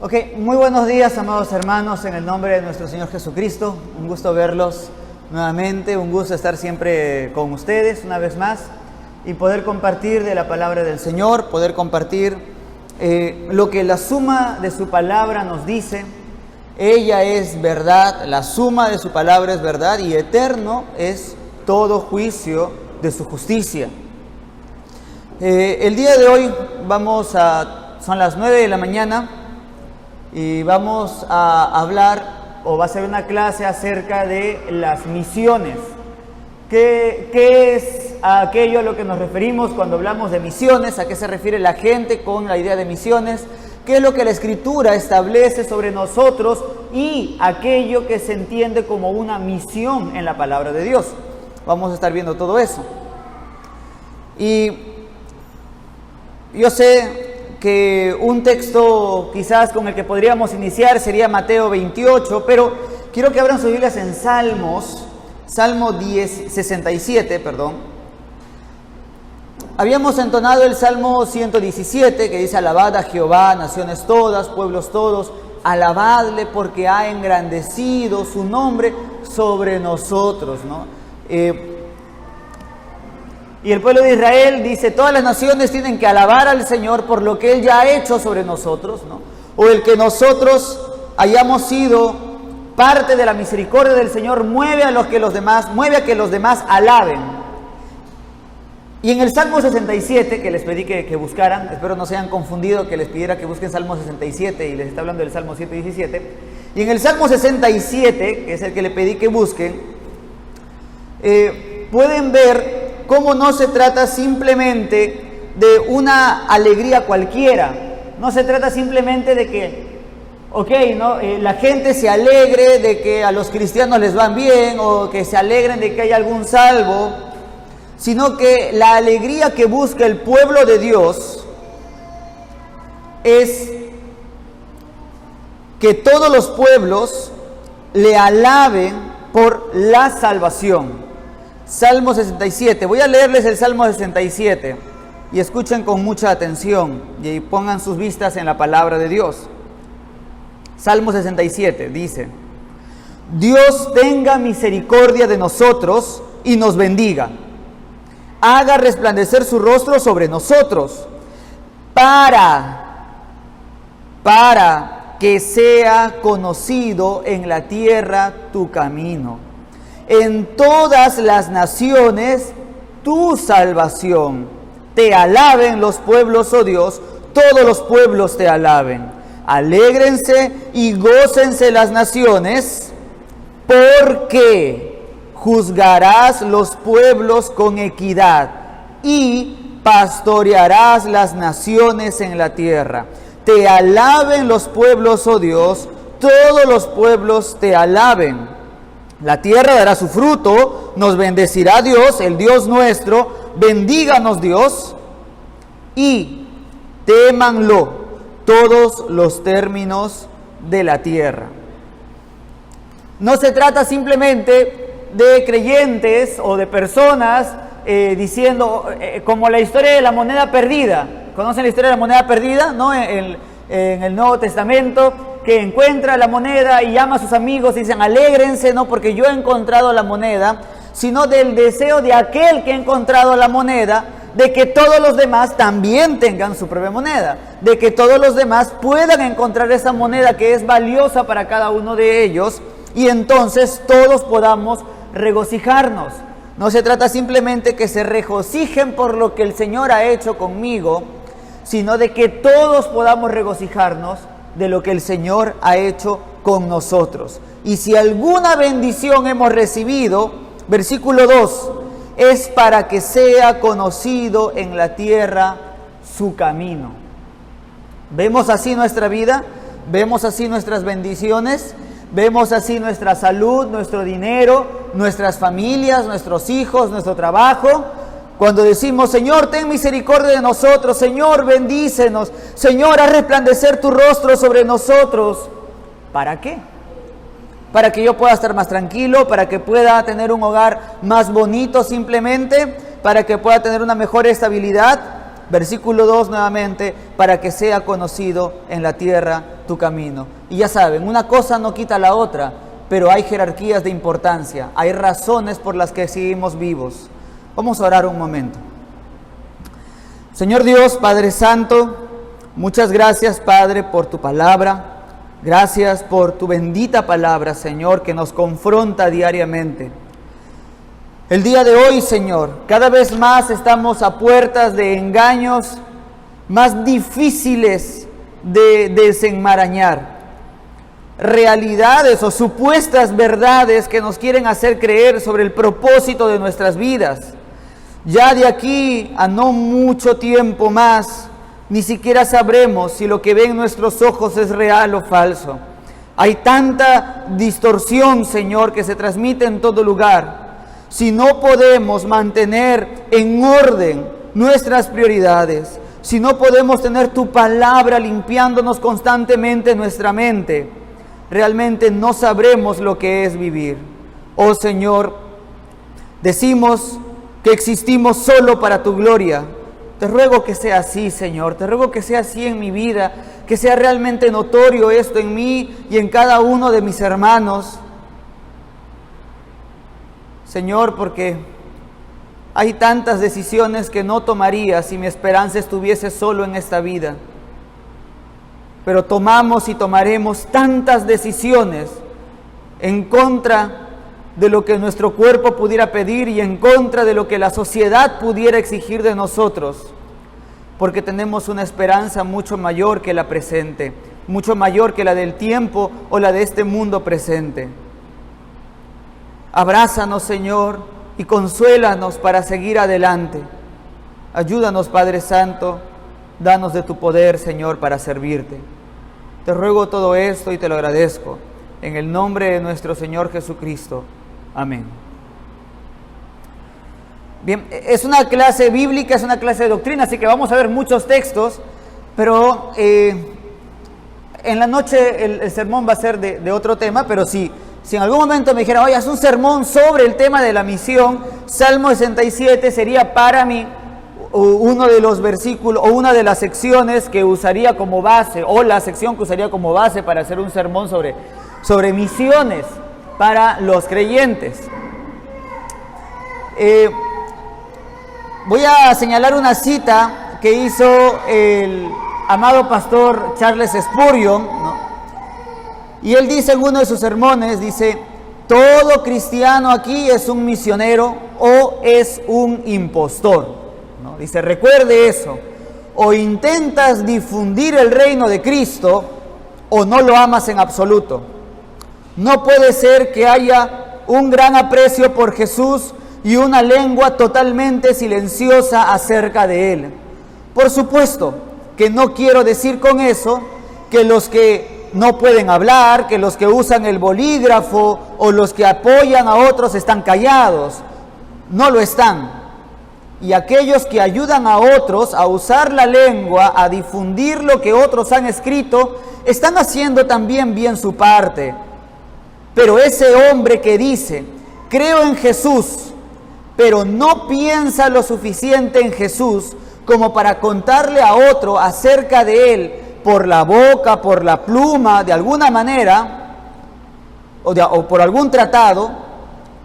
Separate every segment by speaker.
Speaker 1: Ok, muy buenos días, amados hermanos, en el nombre de nuestro Señor Jesucristo. Un gusto verlos nuevamente, un gusto estar siempre con ustedes una vez más y poder compartir de la palabra del Señor, poder compartir lo que la suma de su palabra nos dice. Ella es verdad, la suma de su palabra es verdad y eterno es todo juicio de su justicia. El día de hoy son las 9 de la mañana y vamos a hablar, o va a ser una clase acerca de las misiones. ¿Qué es aquello a lo que nos referimos cuando hablamos de misiones? ¿A qué se refiere la gente con la idea de misiones? ¿Qué es lo que la Escritura establece sobre nosotros y aquello que se entiende como una misión en la palabra de Dios? Vamos a estar viendo todo eso. Y yo sé que un texto quizás con el que podríamos iniciar sería Mateo 28, pero quiero que abran sus Biblias en Salmo 67. Habíamos entonado el Salmo 117, que dice: alabad a Jehová, naciones todas, pueblos todos, alabadle porque ha engrandecido su nombre sobre nosotros, ¿no? Y el pueblo de Israel dice: todas las naciones tienen que alabar al Señor por lo que Él ya ha hecho sobre nosotros, ¿no? O el que nosotros hayamos sido parte de la misericordia del Señor mueve a que los demás alaben. Y en el Salmo 67, que les pedí que buscaran, espero no se hayan confundido que les pidiera que busquen Salmo 67 y les está hablando del Salmo 117. Y en el Salmo 67, que es el que le pedí que busquen, pueden ver cómo no se trata simplemente de una alegría cualquiera. No se trata simplemente de que, la gente se alegre de que a los cristianos les van bien o que se alegren de que hay algún salvo, sino que la alegría que busca el pueblo de Dios es que todos los pueblos le alaben por la salvación. Salmo 67, voy a leerles el Salmo 67 y escuchen con mucha atención y pongan sus vistas en la palabra de Dios. Salmo 67 dice: Dios tenga misericordia de nosotros y nos bendiga, haga resplandecer su rostro sobre nosotros, para que sea conocido en la tierra tu camino. En todas las naciones tu salvación. Te alaben los pueblos, oh Dios, todos los pueblos te alaben. Alégrense y gócense las naciones, porque juzgarás los pueblos con equidad y pastorearás las naciones en la tierra. Te alaben los pueblos, oh Dios, todos los pueblos te alaben. La tierra dará su fruto, nos bendecirá Dios, el Dios nuestro, bendíganos Dios, y témanlo todos los términos de la tierra. No se trata simplemente de creyentes o de personas diciendo, como la historia de la moneda perdida. ¿Conocen la historia de la moneda perdida? ¿No? En el Nuevo Testamento, que encuentra la moneda y llama a sus amigos y dicen: alégrense, no porque yo he encontrado la moneda, sino del deseo de aquel que ha encontrado la moneda, de que todos los demás también tengan su propia moneda, de que todos los demás puedan encontrar esa moneda que es valiosa para cada uno de ellos, y entonces todos podamos regocijarnos. No se trata simplemente que se regocijen por lo que el Señor ha hecho conmigo, sino de que todos podamos regocijarnos de lo que el Señor ha hecho con nosotros. Y si alguna bendición hemos recibido, versículo 2, es para que sea conocido en la tierra su camino. ¿Vemos así nuestra vida? ¿Vemos así nuestras bendiciones? ¿Vemos así nuestra salud, nuestro dinero, nuestras familias, nuestros hijos, nuestro trabajo? Cuando decimos: Señor, ten misericordia de nosotros, Señor, bendícenos, Señor, haz resplandecer tu rostro sobre nosotros. ¿Para qué? Para que yo pueda estar más tranquilo, para que pueda tener un hogar más bonito simplemente, para que pueda tener una mejor estabilidad. Versículo 2 nuevamente: para que sea conocido en la tierra tu camino. Y ya saben, una cosa no quita la otra, pero hay jerarquías de importancia, hay razones por las que seguimos vivos. Vamos a orar un momento. Señor Dios, Padre Santo, muchas gracias, Padre, por tu palabra. Gracias por tu bendita palabra, Señor, que nos confronta diariamente. El día de hoy, Señor, cada vez más estamos a puertas de engaños más difíciles de desenmarañar. Realidades o supuestas verdades que nos quieren hacer creer sobre el propósito de nuestras vidas. Ya de aquí a no mucho tiempo más, ni siquiera sabremos si lo que ven nuestros ojos es real o falso. Hay tanta distorsión, Señor, que se transmite en todo lugar. Si no podemos mantener en orden nuestras prioridades, si no podemos tener tu palabra limpiándonos constantemente nuestra mente, realmente no sabremos lo que es vivir. Oh Señor, decimos que existimos solo para tu gloria. Te ruego que sea así, Señor, te ruego que sea así en mi vida, que sea realmente notorio esto en mí y en cada uno de mis hermanos. Señor, porque hay tantas decisiones que no tomaría si mi esperanza estuviese solo en esta vida. Pero tomamos y tomaremos tantas decisiones en contra de lo que nuestro cuerpo pudiera pedir y en contra de lo que la sociedad pudiera exigir de nosotros, porque tenemos una esperanza mucho mayor que la presente, mucho mayor que la del tiempo o la de este mundo presente. Abrázanos, Señor, y consuélanos para seguir adelante. Ayúdanos, Padre Santo, danos de tu poder, Señor, para servirte. Te ruego todo esto y te lo agradezco, en el nombre de nuestro Señor Jesucristo. Amén. Bien, es una clase bíblica, es una clase de doctrina, así que vamos a ver muchos textos, pero en la noche el sermón va a ser de otro tema, pero si en algún momento me dijeran, oye, es un sermón sobre el tema de la misión, Salmo 67 sería para mí uno de los versículos o una de las secciones que usaría como base, o la sección que usaría como base para hacer un sermón sobre misiones para los creyentes. Voy a señalar una cita que hizo el amado pastor Charles Spurgeon, ¿no? Y él dice en uno de sus sermones, dice, todo cristiano aquí es un misionero o es un impostor, ¿no? Dice, recuerde eso, o intentas difundir el reino de Cristo o no lo amas en absoluto. No puede ser que haya un gran aprecio por Jesús y una lengua totalmente silenciosa acerca de Él. Por supuesto que no quiero decir con eso que los que no pueden hablar, que los que usan el bolígrafo o los que apoyan a otros están callados. No lo están. Y aquellos que ayudan a otros a usar la lengua, a difundir lo que otros han escrito, están haciendo también bien su parte. Pero ese hombre que dice, creo en Jesús, pero no piensa lo suficiente en Jesús como para contarle a otro acerca de Él, por la boca, por la pluma, de alguna manera, o por algún tratado,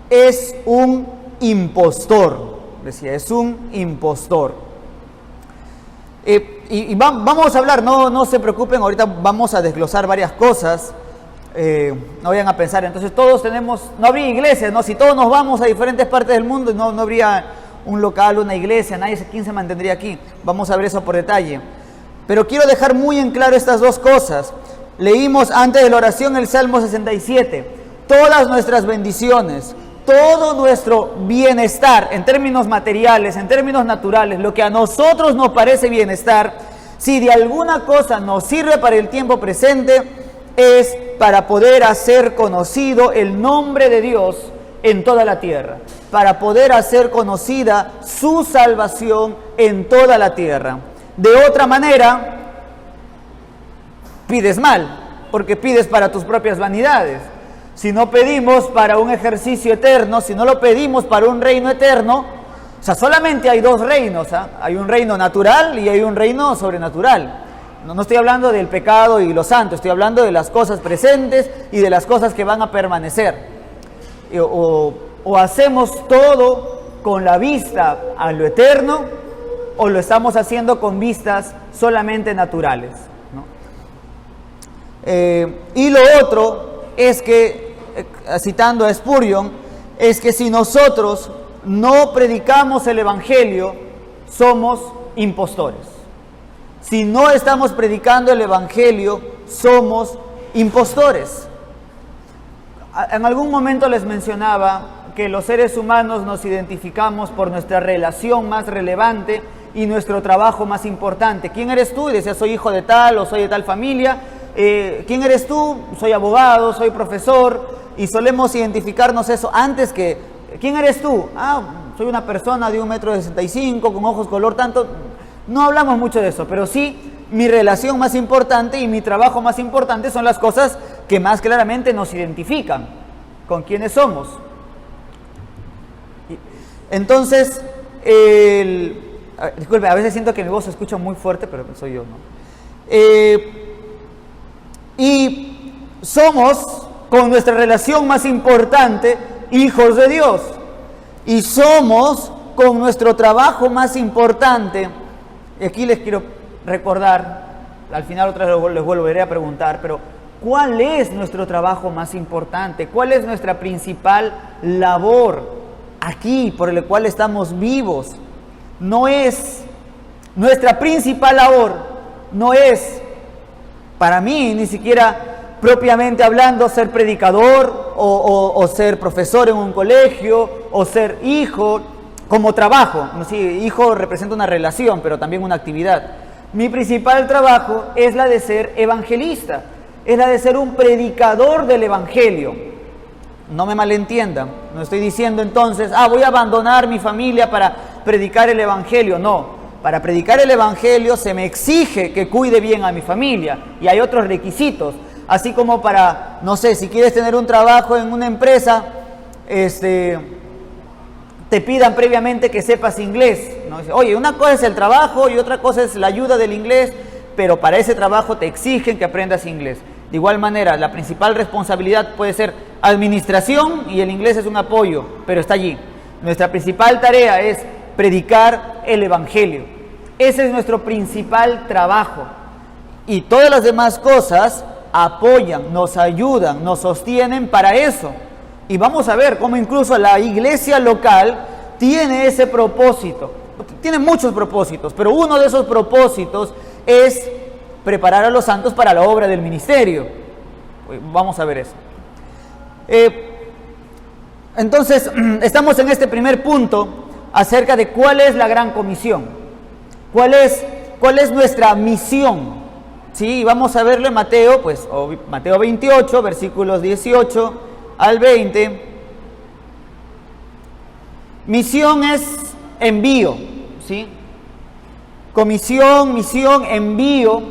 Speaker 1: es un impostor. Decía, es un impostor. Vamos a hablar, no se preocupen, ahorita vamos a desglosar varias cosas. No vayan a pensar, entonces todos no habría iglesias, ¿no? Si todos nos vamos a diferentes partes del mundo, no habría un local, una iglesia, quién se mantendría aquí. Vamos a ver eso por detalle. Pero quiero dejar muy en claro estas dos cosas. Leímos antes de la oración el Salmo 67. Todas nuestras bendiciones, todo nuestro bienestar en términos materiales, en términos naturales, lo que a nosotros nos parece bienestar, si de alguna cosa nos sirve para el tiempo presente, es para poder hacer conocido el nombre de Dios en toda la tierra, para poder hacer conocida su salvación en toda la tierra. De otra manera, pides mal, porque pides para tus propias vanidades. Si no pedimos para un ejercicio eterno, si no lo pedimos para un reino eterno, solamente hay dos reinos, hay un reino natural y hay un reino sobrenatural. No estoy hablando del pecado y lo santo, estoy hablando de las cosas presentes y de las cosas que van a permanecer. O hacemos todo con la vista a lo eterno, o lo estamos haciendo con vistas solamente naturales, ¿no? Y lo otro es que, citando a Spurgeon, es que si nosotros no predicamos el Evangelio, somos impostores. Si no estamos predicando el Evangelio, somos impostores. En algún momento les mencionaba que los seres humanos nos identificamos por nuestra relación más relevante y nuestro trabajo más importante. ¿Quién eres tú? Y decía, soy hijo de tal o soy de tal familia. ¿Quién eres tú? Soy abogado, soy profesor. Y solemos identificarnos eso antes que, ¿quién eres tú? Soy una persona de 1,65 m, con ojos color tanto. No hablamos mucho de eso, pero sí, mi relación más importante y mi trabajo más importante son las cosas que más claramente nos identifican con quiénes somos. Entonces, disculpe, a veces siento que mi voz se escucha muy fuerte, pero soy yo, ¿no? Y somos, con nuestra relación más importante, hijos de Dios. Y somos, con nuestro trabajo más importante. Y aquí les quiero recordar, al final otra vez les volveré a preguntar, pero ¿cuál es nuestro trabajo más importante? ¿Cuál es nuestra principal labor aquí por el cual estamos vivos? No es, nuestra principal labor no es, para mí, ni siquiera propiamente hablando, ser predicador o ser profesor en un colegio o ser hijo como trabajo. Sí, hijo representa una relación, pero también una actividad. Mi principal trabajo es la de ser evangelista, es la de ser un predicador del evangelio. No me malentiendan, no estoy diciendo entonces, voy a abandonar mi familia para predicar el evangelio. No, para predicar el evangelio se me exige que cuide bien a mi familia y hay otros requisitos. Así como para, no sé, si quieres tener un trabajo en una empresa, te pidan previamente que sepas inglés, ¿no? Oye, una cosa es el trabajo y otra cosa es la ayuda del inglés, pero para ese trabajo te exigen que aprendas inglés. De igual manera, la principal responsabilidad puede ser administración y el inglés es un apoyo, pero está allí. Nuestra principal tarea es predicar el evangelio. Ese es nuestro principal trabajo. Y todas las demás cosas apoyan, nos ayudan, nos sostienen para eso. Y vamos a ver cómo incluso la iglesia local tiene ese propósito. Tiene muchos propósitos, pero uno de esos propósitos es preparar a los santos para la obra del ministerio. Vamos a ver eso. Entonces, estamos en este primer punto acerca de cuál es la gran comisión. ¿Cuál es nuestra misión? Sí, vamos a verlo en Mateo, Mateo 28, versículos 18 al 20. Misión es envío, ¿sí? Comisión, misión, envío.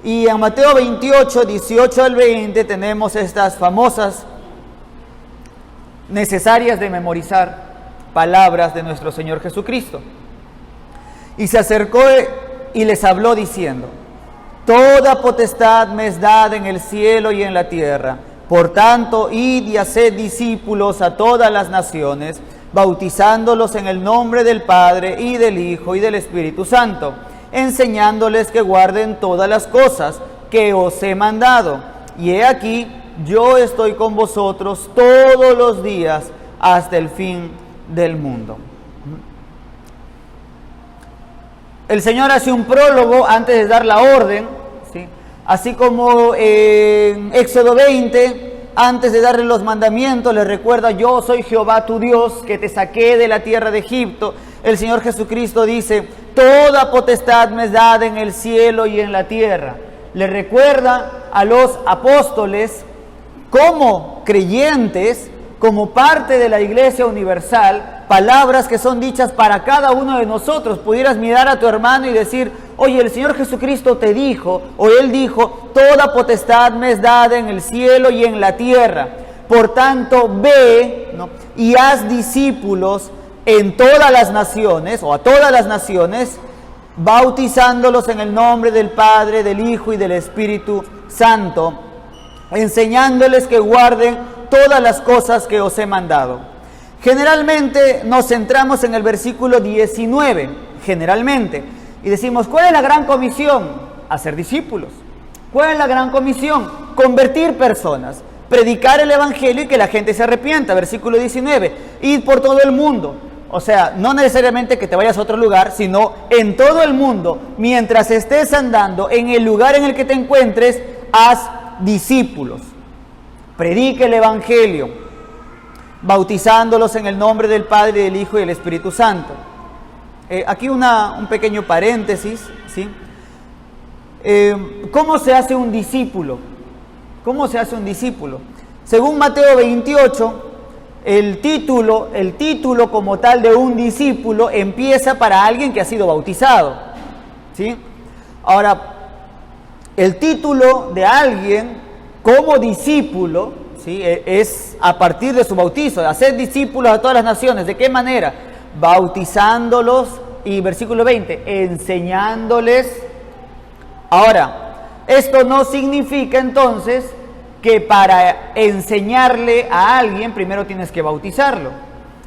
Speaker 1: Y en Mateo 28, 18 al 20 tenemos estas famosas, necesarias de memorizar, palabras de nuestro Señor Jesucristo. Y se acercó y les habló diciendo: toda potestad me es dada en el cielo y en la tierra. Por tanto, id y haced discípulos a todas las naciones, bautizándolos en el nombre del Padre y del Hijo y del Espíritu Santo, enseñándoles que guarden todas las cosas que os he mandado. Y he aquí, yo estoy con vosotros todos los días hasta el fin del mundo. El Señor hace un prólogo antes de dar la orden, ¿sí? Así como en Éxodo 20, antes de darle los mandamientos, le recuerda: yo soy Jehová tu Dios, que te saqué de la tierra de Egipto. El Señor Jesucristo dice: toda potestad me es dada en el cielo y en la tierra. Le recuerda a los apóstoles, como creyentes, como parte de la Iglesia Universal, palabras que son dichas para cada uno de nosotros. Pudieras mirar a tu hermano y decir: oye, el Señor Jesucristo te dijo, o Él dijo, toda potestad me es dada en el cielo y en la tierra. Por tanto, ve, ¿no?, y haz discípulos en todas las naciones, o a todas las naciones, bautizándolos en el nombre del Padre, del Hijo y del Espíritu Santo, enseñándoles que guarden todas las cosas que os he mandado. Generalmente nos centramos en el versículo 19, generalmente, y decimos, ¿cuál es la gran comisión? Hacer discípulos. ¿Cuál es la gran comisión? Convertir personas, predicar el evangelio y que la gente se arrepienta. Versículo 19, ir por todo el mundo. O sea, no necesariamente que te vayas a otro lugar, sino en todo el mundo, mientras estés andando, en el lugar en el que te encuentres, haz discípulos. Predique el evangelio, bautizándolos en el nombre del Padre, del Hijo y del Espíritu Santo. Aquí un pequeño paréntesis, ¿sí? ¿Cómo se hace un discípulo? ¿Cómo se hace un discípulo? Según Mateo 28, el título como tal de un discípulo empieza para alguien que ha sido bautizado, ¿sí? Ahora, el título de alguien como discípulo, ¿sí?, es a partir de su bautizo, de hacer discípulos a todas las naciones. ¿De qué manera? Bautizándolos, y versículo 20, enseñándoles. Ahora, esto no significa entonces que para enseñarle a alguien primero tienes que bautizarlo.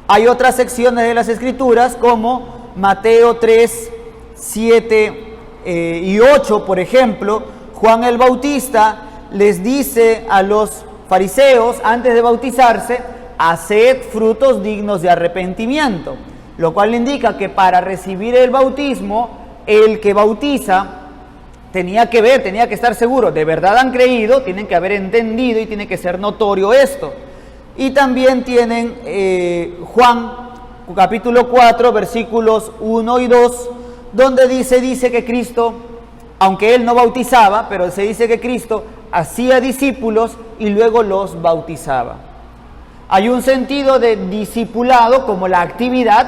Speaker 1: Hay otras secciones de las Escrituras como Mateo 3, 7 y 8, por ejemplo. Juan el Bautista les dice a los fariseos antes de bautizarse, haced frutos dignos de arrepentimiento, lo cual indica que para recibir el bautismo, el que bautiza tenía que estar seguro, de verdad han creído, tienen que haber entendido y tiene que ser notorio esto. Y también tienen Juan, capítulo 4, versículos 1 y 2, donde dice que Cristo, aunque Él no bautizaba, pero se dice que Cristo hacía discípulos y luego los bautizaba. Hay un sentido de discipulado como la actividad,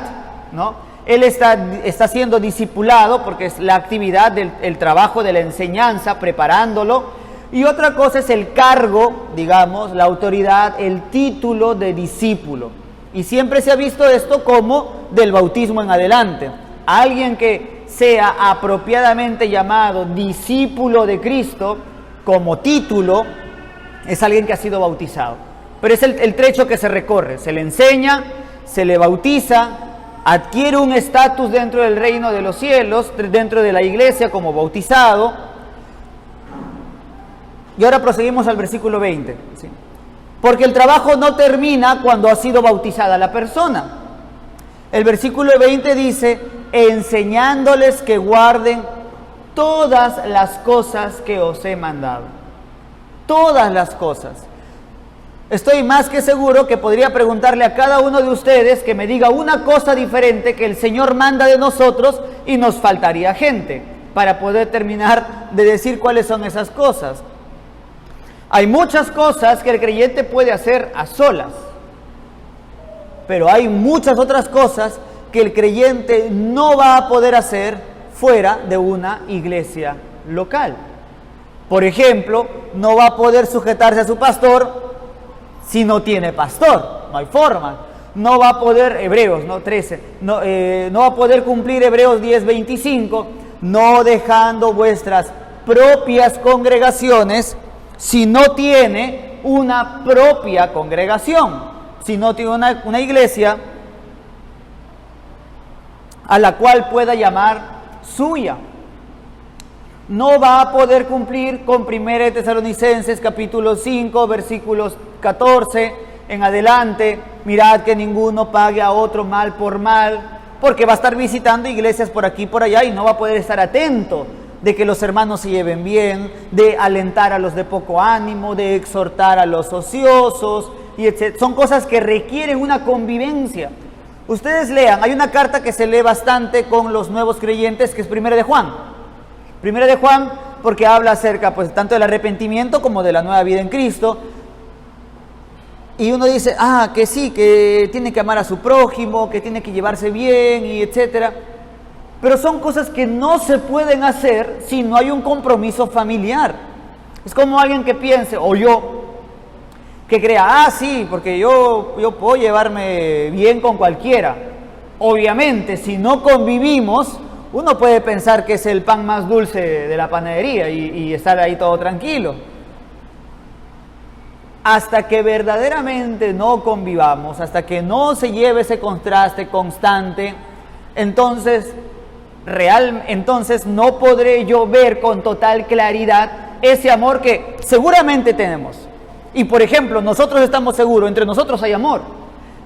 Speaker 1: ¿no? Él está siendo discipulado porque es la actividad del trabajo de la enseñanza, preparándolo. Y otra cosa es el cargo, digamos, la autoridad, el título de discípulo. Y siempre se ha visto esto como del bautismo en adelante. Alguien que sea apropiadamente llamado discípulo de Cristo como título es alguien que ha sido bautizado. Pero es el trecho que se recorre. Se le enseña, se le bautiza, adquiere un estatus dentro del reino de los cielos, dentro de la iglesia como bautizado. Y ahora proseguimos al versículo 20, ¿sí? Porque el trabajo no termina cuando ha sido bautizada la persona. El versículo 20 dice, enseñándoles que guarden todas las cosas que os he mandado. Todas las cosas. Estoy más que seguro que podría preguntarle a cada uno de ustedes que me diga una cosa diferente que el Señor manda de nosotros y nos faltaría gente para poder terminar de decir cuáles son esas cosas. Hay muchas cosas que el creyente puede hacer a solas, pero hay muchas otras cosas que el creyente no va a poder hacer fuera de una iglesia local. Por ejemplo, no va a poder sujetarse a su pastor si no tiene pastor, no hay forma. No va a poder, Hebreos 13, no va a poder cumplir Hebreos 10:25, no dejando vuestras propias congregaciones si no tiene una propia congregación, si no tiene una iglesia a la cual pueda llamar suya. No va a poder cumplir con 1 Tesalonicenses capítulo 5, versículos 14 en adelante. Mirad que ninguno pague a otro mal por mal, porque va a estar visitando iglesias por aquí y por allá y no va a poder estar atento de que los hermanos se lleven bien, de alentar a los de poco ánimo, de exhortar a los ociosos, y etc. Son cosas que requieren una convivencia. Ustedes lean, hay una carta que se lee bastante con los nuevos creyentes, que es 1 de Juan. 1 de Juan, porque habla acerca pues tanto del arrepentimiento como de la nueva vida en Cristo. Y uno dice, que sí, que tiene que amar a su prójimo, que tiene que llevarse bien, y etcétera. Pero son cosas que no se pueden hacer si no hay un compromiso familiar. Es como alguien que piense, o yo, que crea, sí, porque yo puedo llevarme bien con cualquiera. Obviamente, si no convivimos, uno puede pensar que es el pan más dulce de la panadería y estar ahí todo tranquilo. Hasta que verdaderamente no convivamos, hasta que no se lleve ese contraste constante, entonces no podré yo ver con total claridad ese amor que seguramente tenemos. Y por ejemplo, nosotros estamos seguros, entre nosotros hay amor.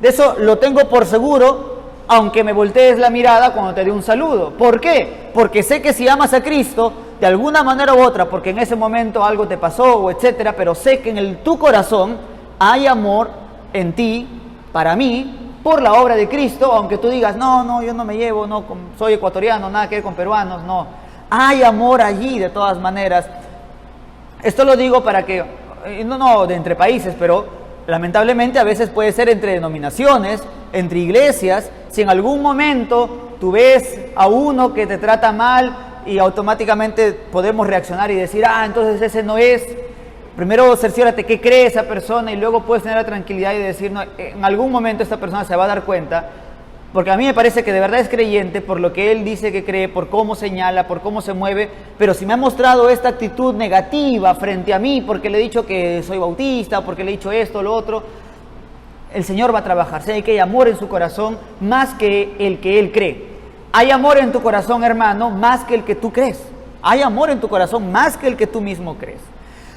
Speaker 1: De eso lo tengo por seguro, aunque me voltees la mirada cuando te dé un saludo. ¿Por qué? Porque sé que si amas a Cristo, de alguna manera u otra, porque en ese momento algo te pasó o etcétera, pero sé que en tu corazón hay amor en ti, para mí, por la obra de Cristo, aunque tú digas, no, yo no me llevo, no, soy ecuatoriano, nada que ver con peruanos, no. Hay amor allí de todas maneras. Esto lo digo para que, no de entre países, pero lamentablemente a veces puede ser entre denominaciones, entre iglesias. Si en algún momento tú ves a uno que te trata mal y automáticamente podemos reaccionar y decir, entonces ese no es. Primero cerciórate qué cree esa persona y luego puedes tener la tranquilidad y decir, no, en algún momento esta persona se va a dar cuenta, porque a mí me parece que de verdad es creyente por lo que él dice que cree, por cómo señala, por cómo se mueve, pero si me ha mostrado esta actitud negativa frente a mí, porque le he dicho que soy bautista, porque le he dicho esto, lo otro, el Señor va a trabajar. Sé que hay amor en su corazón más que el que él cree. Hay amor en tu corazón, hermano, más que el que tú crees. Hay amor en tu corazón más que el que tú mismo crees.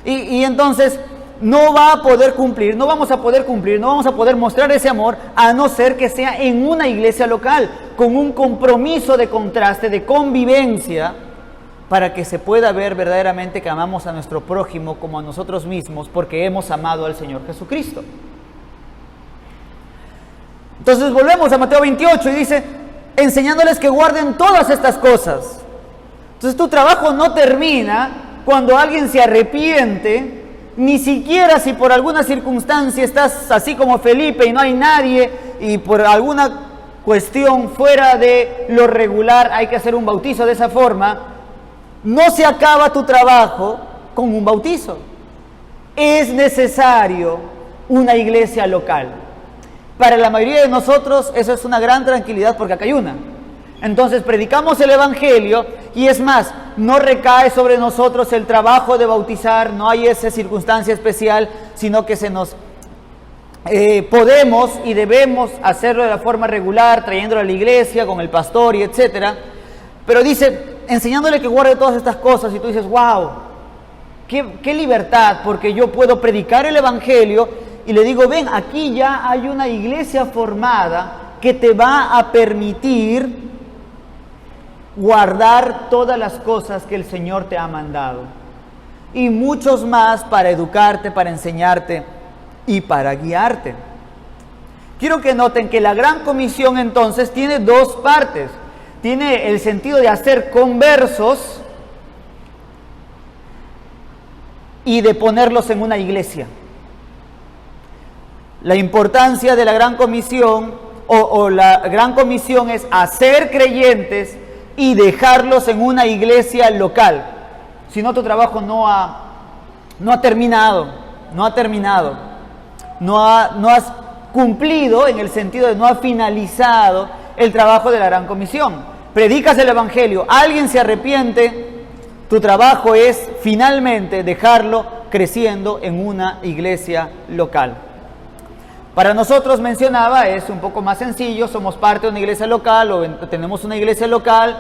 Speaker 1: Y entonces no va a poder cumplir, no vamos a poder mostrar ese amor a no ser que sea en una iglesia local, con un compromiso de contraste, de convivencia, para que se pueda ver verdaderamente que amamos a nuestro prójimo como a nosotros mismos, porque hemos amado al Señor Jesucristo. Entonces volvemos a Mateo 28 y dice, enseñándoles que guarden todas estas cosas. Entonces tu trabajo no termina cuando alguien se arrepiente, ni siquiera si por alguna circunstancia estás así como Felipe y no hay nadie y por alguna cuestión fuera de lo regular hay que hacer un bautizo de esa forma, no se acaba tu trabajo con un bautizo. Es necesario una iglesia local. Para la mayoría de nosotros eso es una gran tranquilidad porque acá hay una. Entonces predicamos el Evangelio y es más, no recae sobre nosotros el trabajo de bautizar, no hay esa circunstancia especial, sino que se nos podemos y debemos hacerlo de la forma regular, trayéndolo a la iglesia con el pastor y etcétera. Pero dice, enseñándole que guarde todas estas cosas y tú dices, wow, qué libertad, porque yo puedo predicar el Evangelio y le digo, ven, aquí ya hay una iglesia formada que te va a permitir guardar todas las cosas que el Señor te ha mandado y muchos más para educarte, para enseñarte y para guiarte. Quiero que noten que la Gran Comisión entonces tiene dos partes. Tiene el sentido de hacer conversos y de ponerlos en una iglesia. La importancia de la Gran Comisión o la Gran Comisión es hacer creyentes y dejarlos en una iglesia local. Si no, tu trabajo no ha terminado, no has cumplido en el sentido de no ha finalizado el trabajo de la Gran Comisión. Predicas el Evangelio, alguien se arrepiente, tu trabajo es finalmente dejarlo creciendo en una iglesia local. Para nosotros, mencionaba, es un poco más sencillo, somos parte de una iglesia local o tenemos una iglesia local,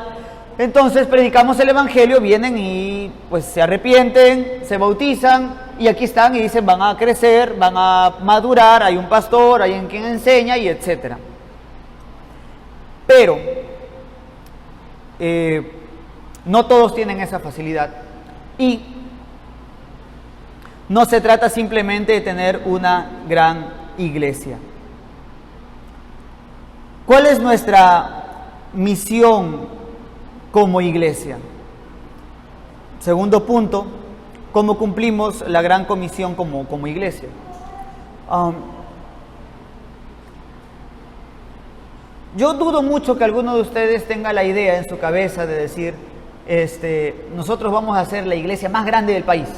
Speaker 1: entonces predicamos el Evangelio, vienen y pues se arrepienten, se bautizan y aquí están y dicen van a crecer, van a madurar, hay un pastor, hay quien enseña y etcétera. Pero no todos tienen esa facilidad y no se trata simplemente de tener una gran iglesia. ¿Cuál es nuestra misión como iglesia? Segundo punto, ¿cómo cumplimos la Gran Comisión como iglesia? Yo dudo mucho que alguno de ustedes tenga la idea en su cabeza de decir, nosotros vamos a ser la iglesia más grande del país.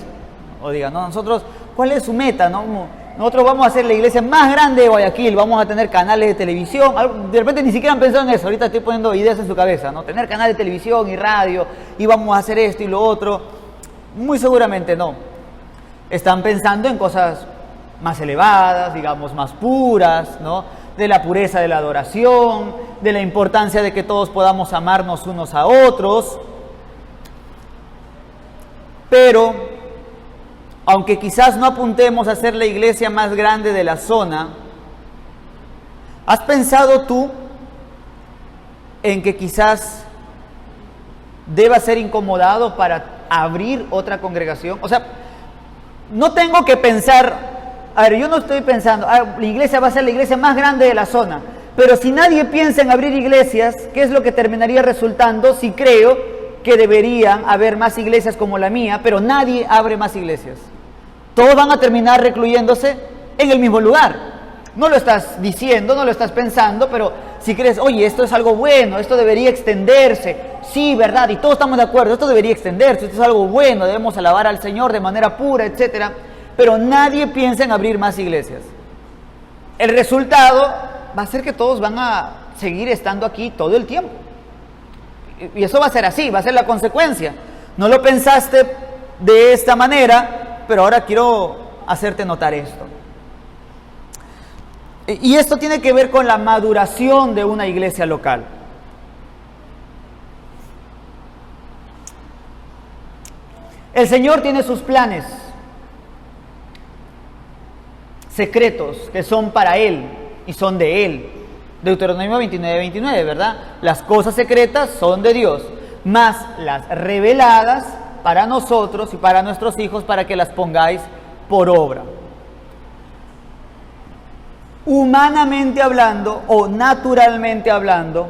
Speaker 1: O digan, no, nosotros, ¿cuál es su meta? No, nosotros vamos a hacer la iglesia más grande de Guayaquil, vamos a tener canales de televisión, de repente ni siquiera han pensado en eso, ahorita estoy poniendo ideas en su cabeza, ¿no? Tener canales de televisión y radio, y vamos a hacer esto y lo otro, muy seguramente no. Están pensando en cosas más elevadas, digamos, más puras, ¿no? De la pureza de la adoración, de la importancia de que todos podamos amarnos unos a otros. Pero, aunque quizás no apuntemos a ser la iglesia más grande de la zona, ¿has pensado tú en que quizás deba ser incomodado para abrir otra congregación? O sea, no tengo que pensar, a ver, yo no estoy pensando, la iglesia va a ser la iglesia más grande de la zona, pero si nadie piensa en abrir iglesias, ¿qué es lo que terminaría resultando si creo que deberían haber más iglesias como la mía, pero nadie abre más iglesias? Todos van a terminar recluyéndose en el mismo lugar. No lo estás diciendo, no lo estás pensando, pero si crees, oye, esto es algo bueno, esto debería extenderse, sí, verdad, y todos estamos de acuerdo, esto debería extenderse, esto es algo bueno, debemos alabar al Señor de manera pura, etcétera, pero nadie piensa en abrir más iglesias. El resultado va a ser que todos van a seguir estando aquí todo el tiempo. Y eso va a ser así, va a ser la consecuencia. No lo pensaste de esta manera, pero ahora quiero hacerte notar esto. Y esto tiene que ver con la maduración de una iglesia local. El Señor tiene sus planes secretos que son para Él y son de Él. Deuteronomio 29:29, ¿verdad? Las cosas secretas son de Dios, mas las reveladas para nosotros y para nuestros hijos, para que las pongáis por obra. Humanamente hablando o naturalmente hablando,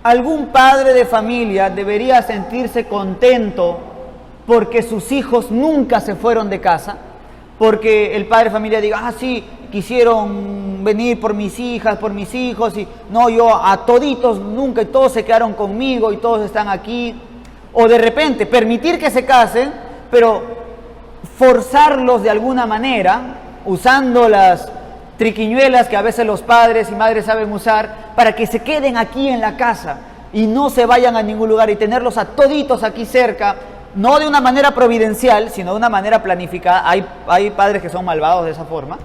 Speaker 1: algún padre de familia debería sentirse contento porque sus hijos nunca se fueron de casa, porque el padre de familia diga, sí, quisieron venir por mis hijas, por mis hijos, y no, yo a toditos nunca, y todos se quedaron conmigo y todos están aquí. O de repente permitir que se casen, pero forzarlos de alguna manera, usando las triquiñuelas que a veces los padres y madres saben usar, para que se queden aquí en la casa y no se vayan a ningún lugar, y tenerlos a toditos aquí cerca, no de una manera providencial, sino de una manera planificada. Hay padres que son malvados de esa forma,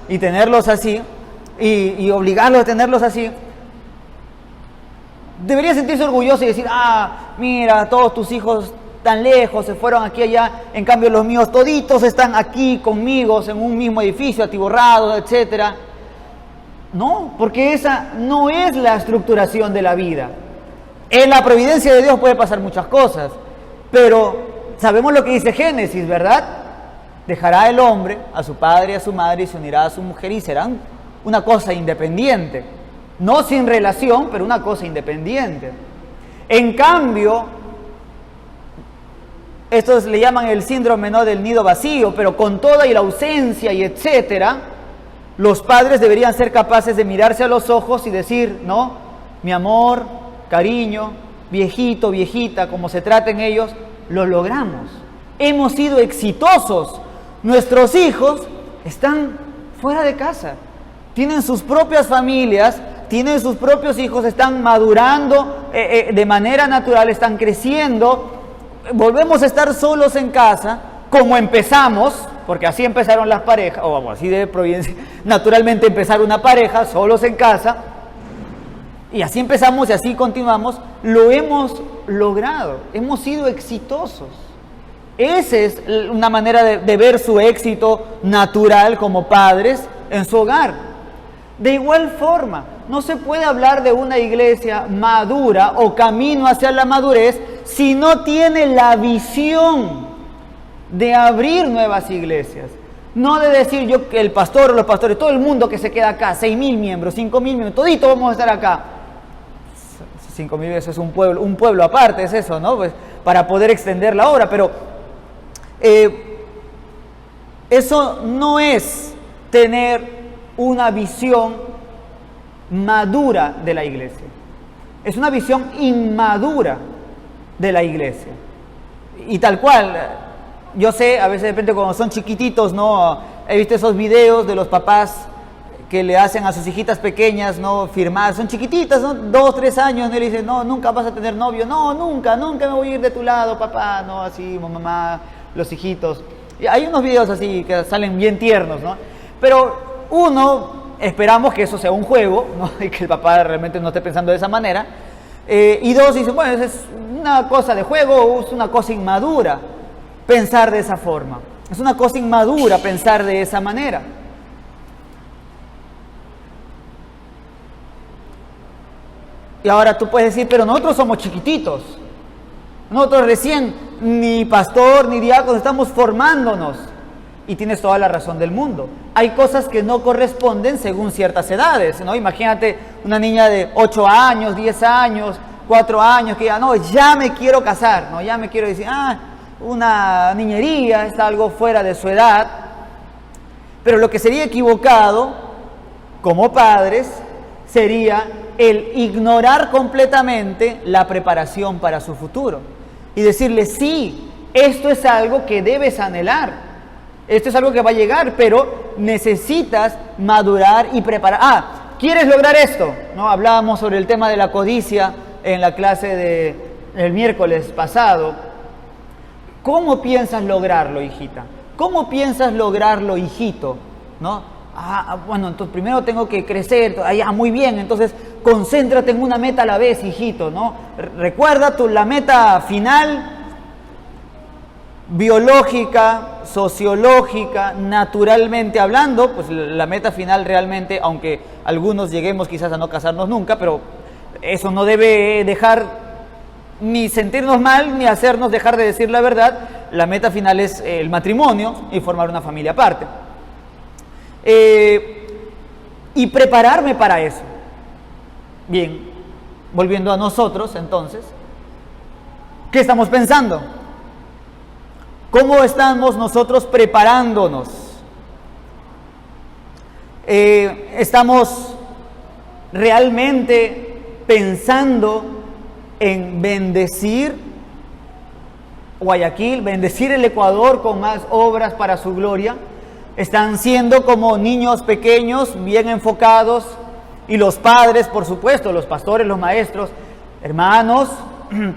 Speaker 1: y tenerlos así, y obligarlos a tenerlos así. Debería sentirse orgulloso y decir, mira, todos tus hijos tan lejos se fueron aquí allá, en cambio los míos toditos están aquí conmigo en un mismo edificio, atiborrados, etcétera. No, porque esa no es la estructuración de la vida. En la providencia de Dios puede pasar muchas cosas, pero sabemos lo que dice Génesis, ¿verdad? Dejará el hombre a su padre y a su madre y se unirá a su mujer y serán una cosa independiente. No sin relación, pero una cosa independiente. En cambio, estos le llaman el síndrome, ¿no?, del nido vacío, pero con toda y la ausencia y etcétera, los padres deberían ser capaces de mirarse a los ojos y decir, ¿no?, mi amor, cariño, viejito, viejita, como se traten ellos, lo logramos. Hemos sido exitosos. Nuestros hijos están fuera de casa, tienen sus propias familias, tienen sus propios hijos, están madurando de manera natural, están creciendo. Volvemos a estar solos en casa, como empezamos, porque así empezaron las parejas, o vamos, así de providencia, naturalmente empezar una pareja, solos en casa, y así empezamos y así continuamos. Lo hemos logrado, hemos sido exitosos. Esa es una manera de ver su éxito natural como padres en su hogar. De igual forma, no se puede hablar de una iglesia madura o camino hacia la madurez si no tiene la visión de abrir nuevas iglesias. No de decir yo, que el pastor o los pastores, todo el mundo que se queda acá, 6,000 miembros, 5,000 miembros, toditos vamos a estar acá. 5,000 eso es un pueblo aparte, es eso, ¿no? Pues para poder extender la obra, pero eso no es tener una visión madura de la iglesia. Es una visión inmadura de la iglesia. Y tal cual, Yo sé, a veces de repente cuando son chiquititos, ¿no? He visto esos videos de los papás que le hacen a sus hijitas pequeñas, ¿no? Firmar, son chiquititas, ¿no? 2, 3 años, ¿no? Y le dicen, no, nunca vas a tener novio, no, nunca me voy a ir de tu lado, papá, no, así, mamá, los hijitos. Y hay unos videos así que salen bien tiernos, ¿no? Pero uno, esperamos que eso sea un juego, ¿no? Y que el papá realmente no esté pensando de esa manera. Y dos, dicen, bueno, es una cosa de juego, es una cosa inmadura pensar de esa forma. Es una cosa inmadura pensar de esa manera. Y ahora tú puedes decir, pero nosotros somos chiquititos. Nosotros recién, ni pastor, ni diácono, estamos formándonos. Y tienes toda la razón del mundo. Hay cosas que no corresponden según ciertas edades, ¿no? Imagínate una niña de 8 años, 10 años, 4 años, que ya me quiero casar, ¿no? Ya me quiero decir, una niñería, es algo fuera de su edad. Pero lo que sería equivocado, como padres, sería el ignorar completamente la preparación para su futuro y decirle, sí, esto es algo que debes anhelar, esto es algo que va a llegar, pero necesitas madurar y preparar. ¿Quieres lograr esto? ¿No? Hablábamos sobre el tema de la codicia en la clase del miércoles pasado. ¿Cómo piensas lograrlo, hijita? ¿Cómo piensas lograrlo, hijito? ¿No? Bueno, entonces primero tengo que crecer, muy bien, entonces concéntrate en una meta a la vez, hijito, ¿no? Recuerda la meta final, biológica, sociológica, naturalmente hablando, pues la meta final realmente, aunque algunos lleguemos quizás a no casarnos nunca, pero eso no debe dejar ni sentirnos mal, ni hacernos dejar de decir la verdad. La meta final es el matrimonio y formar una familia aparte. Y prepararme para eso. Bien, volviendo a nosotros entonces, ¿qué estamos pensando? ¿Cómo estamos nosotros preparándonos? ¿Estamos realmente pensando en bendecir Guayaquil, bendecir el Ecuador con más obras para su gloria? Están siendo como niños pequeños, bien enfocados, y los padres, por supuesto, los pastores, los maestros, hermanos,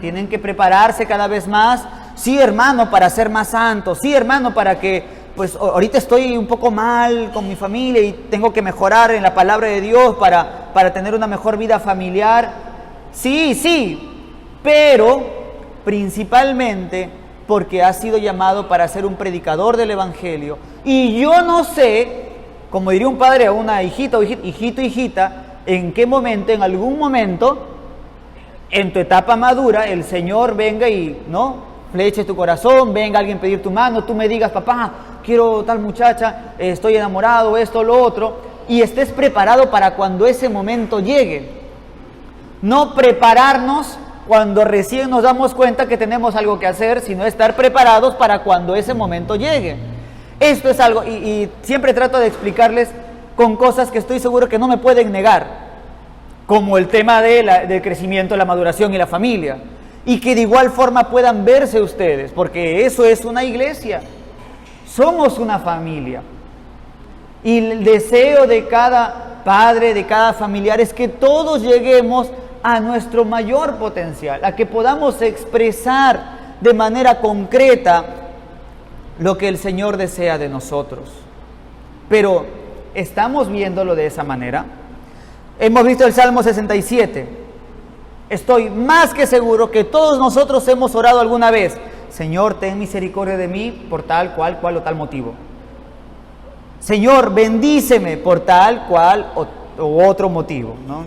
Speaker 1: tienen que prepararse cada vez más. Sí, hermano, para ser más santos. Sí, hermano, para que, pues ahorita estoy un poco mal con mi familia y tengo que mejorar en la palabra de Dios para tener una mejor vida familiar. Sí, pero principalmente porque has sido llamado para ser un predicador del Evangelio. Y yo no sé, como diría un padre a una hijita o hijita, en qué momento, en algún momento, en tu etapa madura, el Señor venga y, ¿no?, fleche tu corazón, venga alguien a pedir tu mano, tú me digas, papá, quiero tal muchacha, estoy enamorado, esto, lo otro, y estés preparado para cuando ese momento llegue. No prepararnos cuando recién nos damos cuenta que tenemos algo que hacer, sino estar preparados para cuando ese momento llegue. Esto es algo, y siempre trato de explicarles con cosas que estoy seguro que no me pueden negar, como el tema del crecimiento, la maduración y la familia, y que de igual forma puedan verse ustedes, porque eso es una iglesia, somos una familia, y el deseo de cada padre, de cada familiar, es que todos lleguemos a nuestro mayor potencial, a que podamos expresar de manera concreta lo que el Señor desea de nosotros. Pero, ¿estamos viéndolo de esa manera? Hemos visto el Salmo 67. Estoy más que seguro que todos nosotros hemos orado alguna vez: Señor, ten misericordia de mí por tal, cual o tal motivo. Señor, bendíceme por tal, cual o otro motivo, ¿no?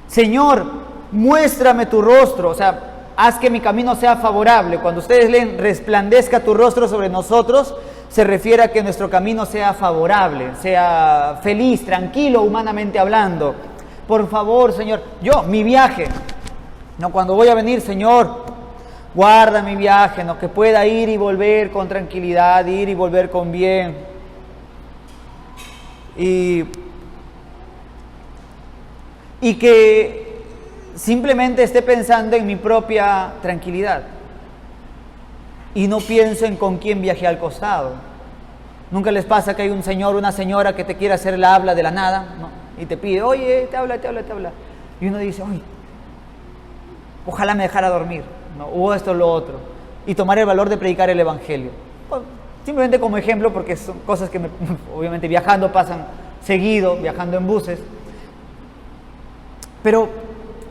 Speaker 1: Señor, muéstrame tu rostro, o sea, haz que mi camino sea favorable. Cuando ustedes leen resplandezca tu rostro sobre nosotros, se refiere a que nuestro camino sea favorable, sea feliz, tranquilo, humanamente hablando. Por favor, Señor, mi viaje, no, cuando voy a venir, Señor, guarda mi viaje, no, que pueda ir y volver con tranquilidad, ir y volver con bien. Y que simplemente esté pensando en mi propia tranquilidad. y no pienso en con quién viajé al costado. ¿Nunca les pasa que hay un señor o una señora que te quiere hacer la habla de la nada, ¿no? Y te pide, oye, te habla? Y uno dice, oye, ojalá me dejara dormir, ¿no? O esto o lo otro. Y tomar el valor de predicar el Evangelio. Bueno, simplemente como ejemplo, porque son cosas que obviamente viajando pasan seguido, viajando en buses. Pero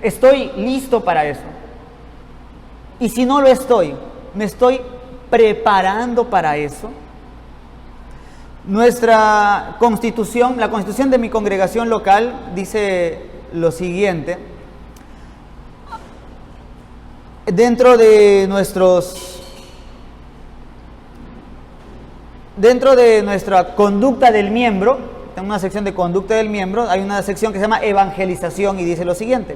Speaker 1: estoy listo para eso. Y si no lo estoy, me estoy preparando para eso. Nuestra constitución, la constitución de mi congregación local dice lo siguiente: dentro de nuestra conducta del miembro, en una sección de conducta del miembro, hay una sección que se llama evangelización y dice lo siguiente: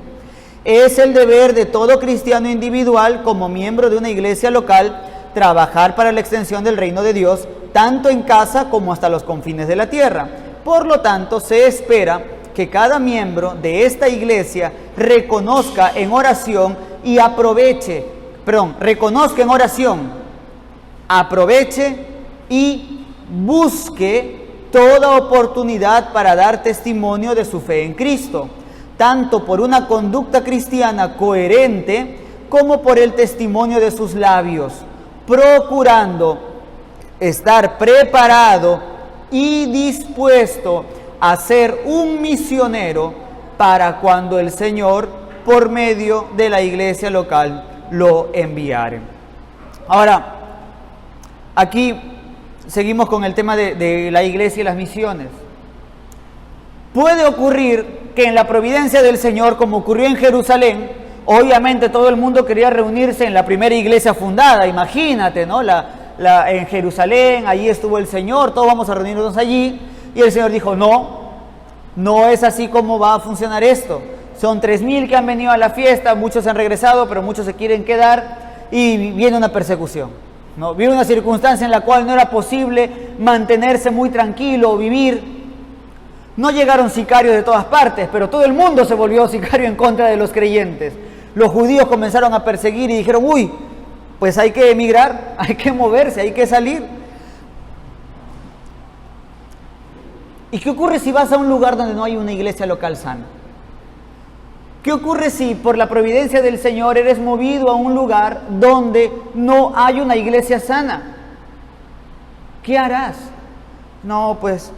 Speaker 1: es el deber de todo cristiano individual como miembro de una iglesia local trabajar para la extensión del reino de Dios, tanto en casa como hasta los confines de la tierra. Por lo tanto, se espera que cada miembro de esta iglesia reconozca en oración, aproveche y busque toda oportunidad para dar testimonio de su fe en Cristo, tanto por una conducta cristiana coherente como por el testimonio de sus labios, procurando estar preparado y dispuesto a ser un misionero para cuando el Señor, por medio de la iglesia local, lo enviare. Ahora, aquí seguimos con el tema de la iglesia y las misiones. Puede ocurrir que en la providencia del Señor, como ocurrió en Jerusalén, obviamente todo el mundo quería reunirse en la primera iglesia fundada, imagínate, ¿no? En Jerusalén, allí estuvo el Señor, todos vamos a reunirnos allí, y el Señor dijo, no es así como va a funcionar esto. Son 3,000 que han venido a la fiesta, muchos han regresado, pero muchos se quieren quedar, y viene una persecución, ¿no? Viene una circunstancia en la cual no era posible mantenerse muy tranquilo, vivir. No llegaron sicarios de todas partes, pero todo el mundo se volvió sicario en contra de los creyentes. Los judíos comenzaron a perseguir y dijeron, pues hay que emigrar, hay que moverse, hay que salir. ¿Y qué ocurre si vas a un lugar donde no hay una iglesia local sana? ¿Qué ocurre si por la providencia del Señor eres movido a un lugar donde no hay una iglesia sana? ¿Qué harás? No, pues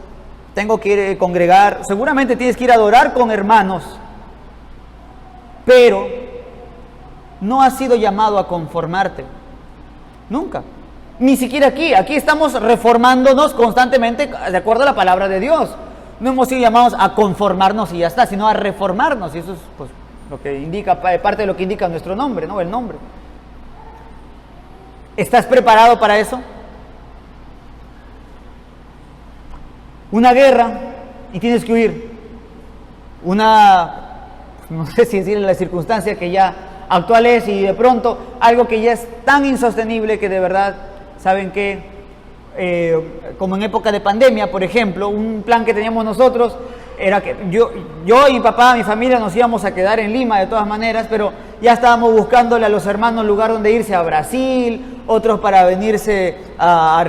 Speaker 1: tengo que ir a congregar, seguramente tienes que ir a adorar con hermanos, pero no has sido llamado a conformarte, nunca, ni siquiera aquí estamos reformándonos constantemente de acuerdo a la palabra de Dios. No hemos sido llamados a conformarnos y ya está, sino a reformarnos, y eso es pues lo que indica, parte de lo que indica nuestro nombre, ¿no? El nombre. ¿Estás preparado para eso? Una guerra y tienes que huir. No sé si decirle la circunstancia que ya actual es, y de pronto algo que ya es tan insostenible que de verdad, ¿saben qué? Como en época de pandemia, por ejemplo, un plan que teníamos nosotros era que yo y mi papá, mi familia nos íbamos a quedar en Lima de todas maneras, pero ya estábamos buscándole a los hermanos lugar donde irse, a Brasil, otros para venirse a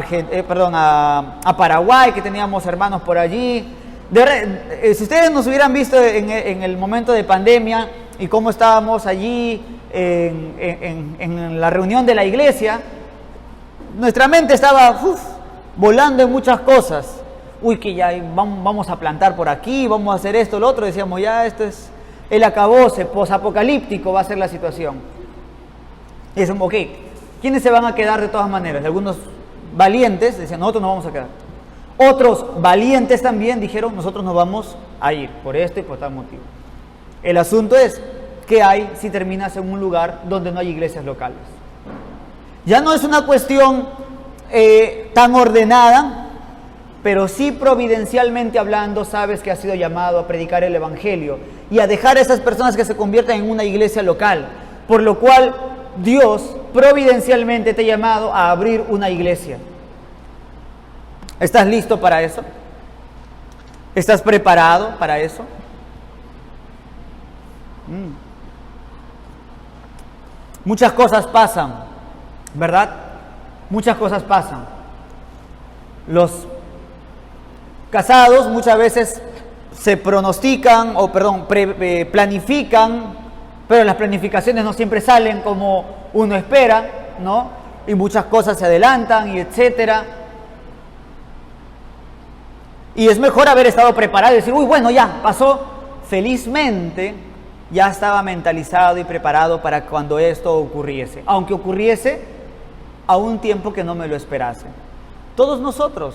Speaker 1: Paraguay, que teníamos hermanos por allí. Si ustedes nos hubieran visto en el momento de pandemia y cómo estábamos allí en la reunión de la iglesia, nuestra mente estaba volando en muchas cosas. Que ya vamos a plantar por aquí, vamos a hacer esto, lo otro. Decíamos, ya esto es el acabose, posapocalíptico va a ser la situación. Y decimos, ¿quiénes se van a quedar de todas maneras? Algunos valientes decían, nosotros nos vamos a quedar. Otros valientes también dijeron, nosotros nos vamos a ir por este y por tal motivo. El asunto es, ¿qué hay si terminas en un lugar donde no hay iglesias locales? Ya no es una cuestión tan ordenada, pero sí providencialmente hablando, sabes que has sido llamado a predicar el Evangelio y a dejar a esas personas que se conviertan en una iglesia local, por lo cual Dios providencialmente te ha llamado a abrir una iglesia. ¿Estás listo para eso? ¿Estás preparado para eso? Muchas cosas pasan, ¿verdad? muchas cosas pasan. Los casados muchas veces se pronostican, planifican, pero las planificaciones no siempre salen como uno espera, ¿no? Y muchas cosas se adelantan y etcétera. Y es mejor haber estado preparado y decir, uy, bueno, ya, pasó. Felizmente, ya estaba mentalizado y preparado para cuando esto ocurriese. Aunque ocurriese a un tiempo que no me lo esperase. Todos nosotros,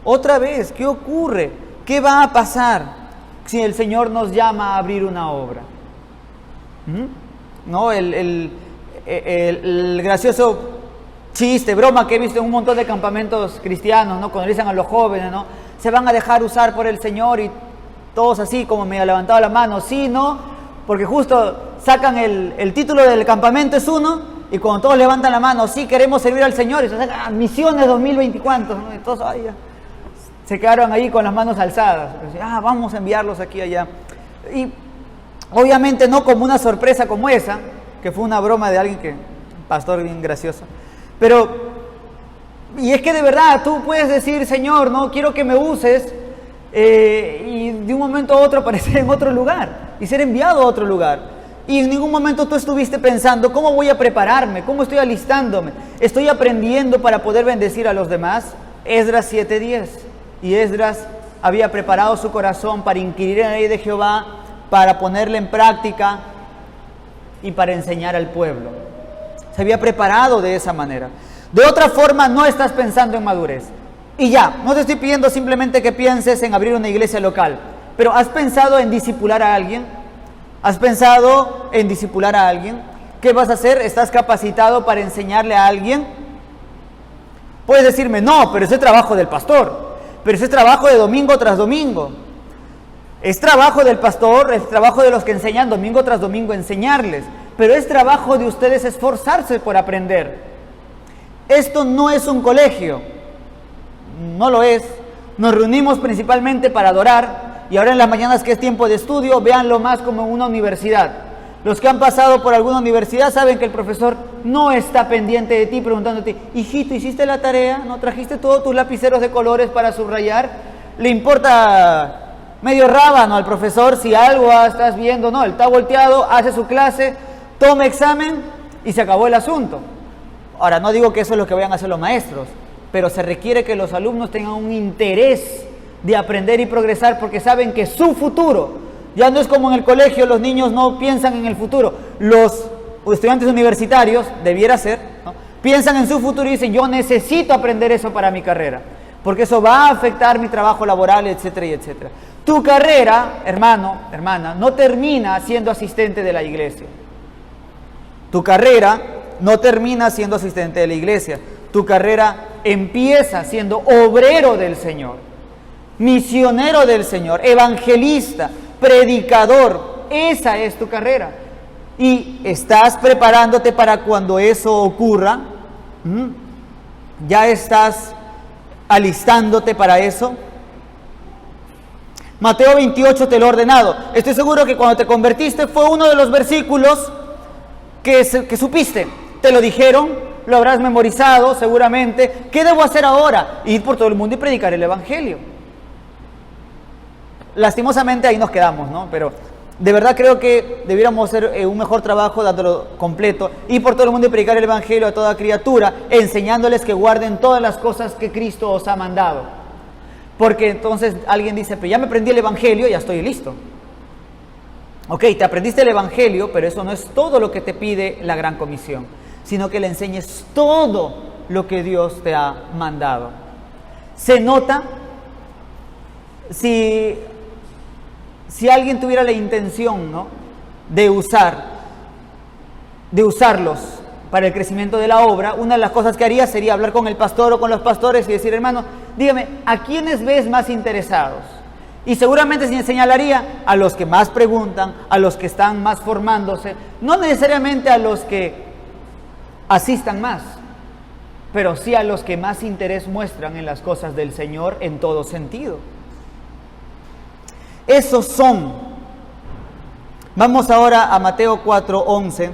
Speaker 1: otra vez, ¿qué ocurre? ¿Qué va a pasar si el Señor nos llama a abrir una obra? ¿No? El gracioso chiste, broma que he visto en un montón de campamentos cristianos, ¿no? Cuando le dicen a los jóvenes, ¿no? Se van a dejar usar por el Señor y todos así como me ha levantado la mano, sí, no, porque justo sacan el título del campamento es uno y cuando todos levantan la mano, sí, queremos servir al Señor y se sacan misiones 2024, ¿no? Y todos se quedaron ahí con las manos alzadas, vamos a enviarlos aquí allá. Y obviamente no como una sorpresa como esa, que fue una broma de alguien que, pastor bien gracioso, pero, y es que de verdad tú puedes decir, Señor, no quiero que me uses, y de un momento a otro aparecer en otro lugar, y ser enviado a otro lugar, y en ningún momento tú estuviste pensando, ¿cómo voy a prepararme? ¿Cómo estoy alistándome? ¿Estoy aprendiendo para poder bendecir a los demás? Esdras 7:10, y Esdras había preparado su corazón para inquirir en la ley de Jehová, para ponerla en práctica y para enseñar al pueblo. Se había preparado de esa manera. De otra forma, no estás pensando en madurez. Y ya, no te estoy pidiendo simplemente que pienses en abrir una iglesia local, pero ¿has pensado en discipular a alguien? ¿Has pensado en discipular a alguien? ¿Qué vas a hacer? ¿Estás capacitado para enseñarle a alguien? Puedes decirme, no, pero ese es trabajo del pastor, pero ese es trabajo de domingo tras domingo. Es trabajo del pastor, es trabajo de los que enseñan domingo tras domingo enseñarles, pero es trabajo de ustedes esforzarse por aprender. Esto no es un colegio, no lo es. Nos reunimos principalmente para adorar y ahora en las mañanas que es tiempo de estudio, véanlo más como una universidad. Los que han pasado por alguna universidad saben que el profesor no está pendiente de ti preguntándote, hijito, ¿hiciste la tarea? ¿No trajiste todos tus lapiceros de colores para subrayar? ¿Le importa medio rábano al profesor si algo estás viendo? No, él está volteado, hace su clase, toma examen y se acabó el asunto. Ahora, no digo que eso es lo que vayan a hacer los maestros, pero se requiere que los alumnos tengan un interés de aprender y progresar porque saben que su futuro, ya no es como en el colegio, los niños no piensan en el futuro. Los estudiantes universitarios, debiera ser, ¿no? Piensan en su futuro y dicen, yo necesito aprender eso para mi carrera, porque eso va a afectar mi trabajo laboral, etcétera, y etcétera. Tu carrera, hermano, hermana, no termina siendo asistente de la iglesia. Tu carrera no termina siendo asistente de la iglesia. Tu carrera empieza siendo obrero del Señor, misionero del Señor, evangelista, predicador. Esa es tu carrera. Y estás preparándote para cuando eso ocurra. ¿Ya estás alistándote para eso? Mateo 28 te lo he ordenado. Estoy seguro que cuando te convertiste fue uno de los versículos que supiste. Te lo dijeron, lo habrás memorizado seguramente. ¿Qué debo hacer ahora? Ir por todo el mundo y predicar el evangelio. Lastimosamente ahí nos quedamos, ¿no? Pero de verdad creo que debiéramos hacer un mejor trabajo dándolo completo. Ir por todo el mundo y predicar el evangelio a toda criatura, enseñándoles que guarden todas las cosas que Cristo os ha mandado. Porque entonces alguien dice, pero ya me aprendí el evangelio, ya estoy listo. Ok, te aprendiste el evangelio, pero eso no es todo lo que te pide la gran comisión, sino que le enseñes todo lo que Dios te ha mandado. Se nota si alguien tuviera la intención, ¿no?, de usarlos para el crecimiento de la obra, una de las cosas que haría sería hablar con el pastor o con los pastores y decir, hermano, dígame, ¿a quiénes ves más interesados? Y seguramente se señalaría a los que más preguntan, a los que están más formándose, no necesariamente a los que asistan más, pero sí a los que más interés muestran en las cosas del Señor en todo sentido. Esos son. Vamos ahora a Mateo 4:11.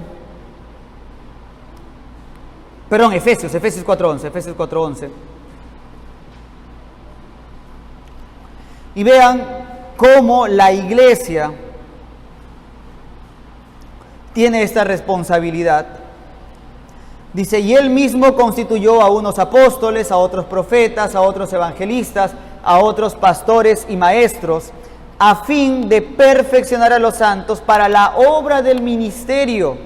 Speaker 1: Perdón, Efesios 4:11. Y vean cómo la iglesia tiene esta responsabilidad. Dice, y él mismo constituyó a unos apóstoles, a otros profetas, a otros evangelistas, a otros pastores y maestros, a fin de perfeccionar a los santos para la obra del ministerio,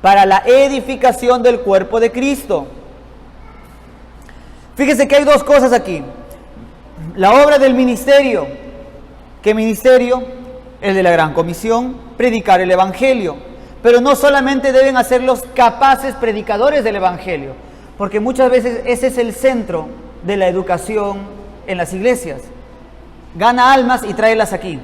Speaker 1: para la edificación del cuerpo de Cristo. Fíjese que hay dos cosas aquí. La obra del ministerio. ¿Qué ministerio? El de la Gran Comisión, predicar el Evangelio. Pero no solamente deben hacerlos capaces predicadores del Evangelio, porque muchas veces ese es el centro de la educación en las iglesias. Gana almas y tráelas aquí.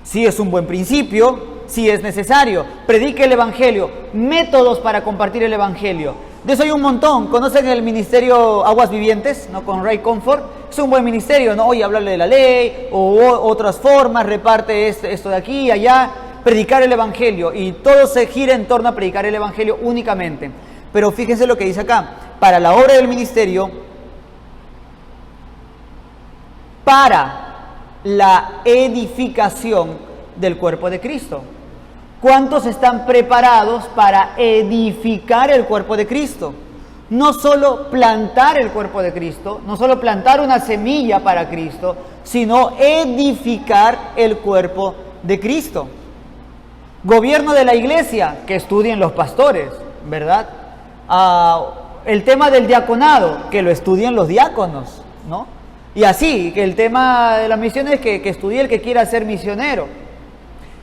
Speaker 1: Sí es un buen principio, sí es necesario. Predique el Evangelio, métodos para compartir el Evangelio. De eso hay un montón. ¿Conocen el ministerio Aguas Vivientes? ¿No? Con Ray Comfort. Es un buen ministerio, ¿no? Oye, hablarle de la ley o otras formas, reparte esto de aquí y allá. Predicar el Evangelio, y todo se gira en torno a predicar el Evangelio únicamente. Pero fíjense lo que dice acá: para la obra del ministerio, para la edificación del cuerpo de Cristo. ¿Cuántos están preparados para edificar el cuerpo de Cristo? No solo plantar el cuerpo de Cristo, no solo plantar una semilla para Cristo, sino edificar el cuerpo de Cristo. Gobierno de la iglesia, que estudien los pastores, ¿verdad? El tema del diaconado, que lo estudien los diáconos, ¿no? Y así, que el tema de las misiones, que estudie el que quiera ser misionero.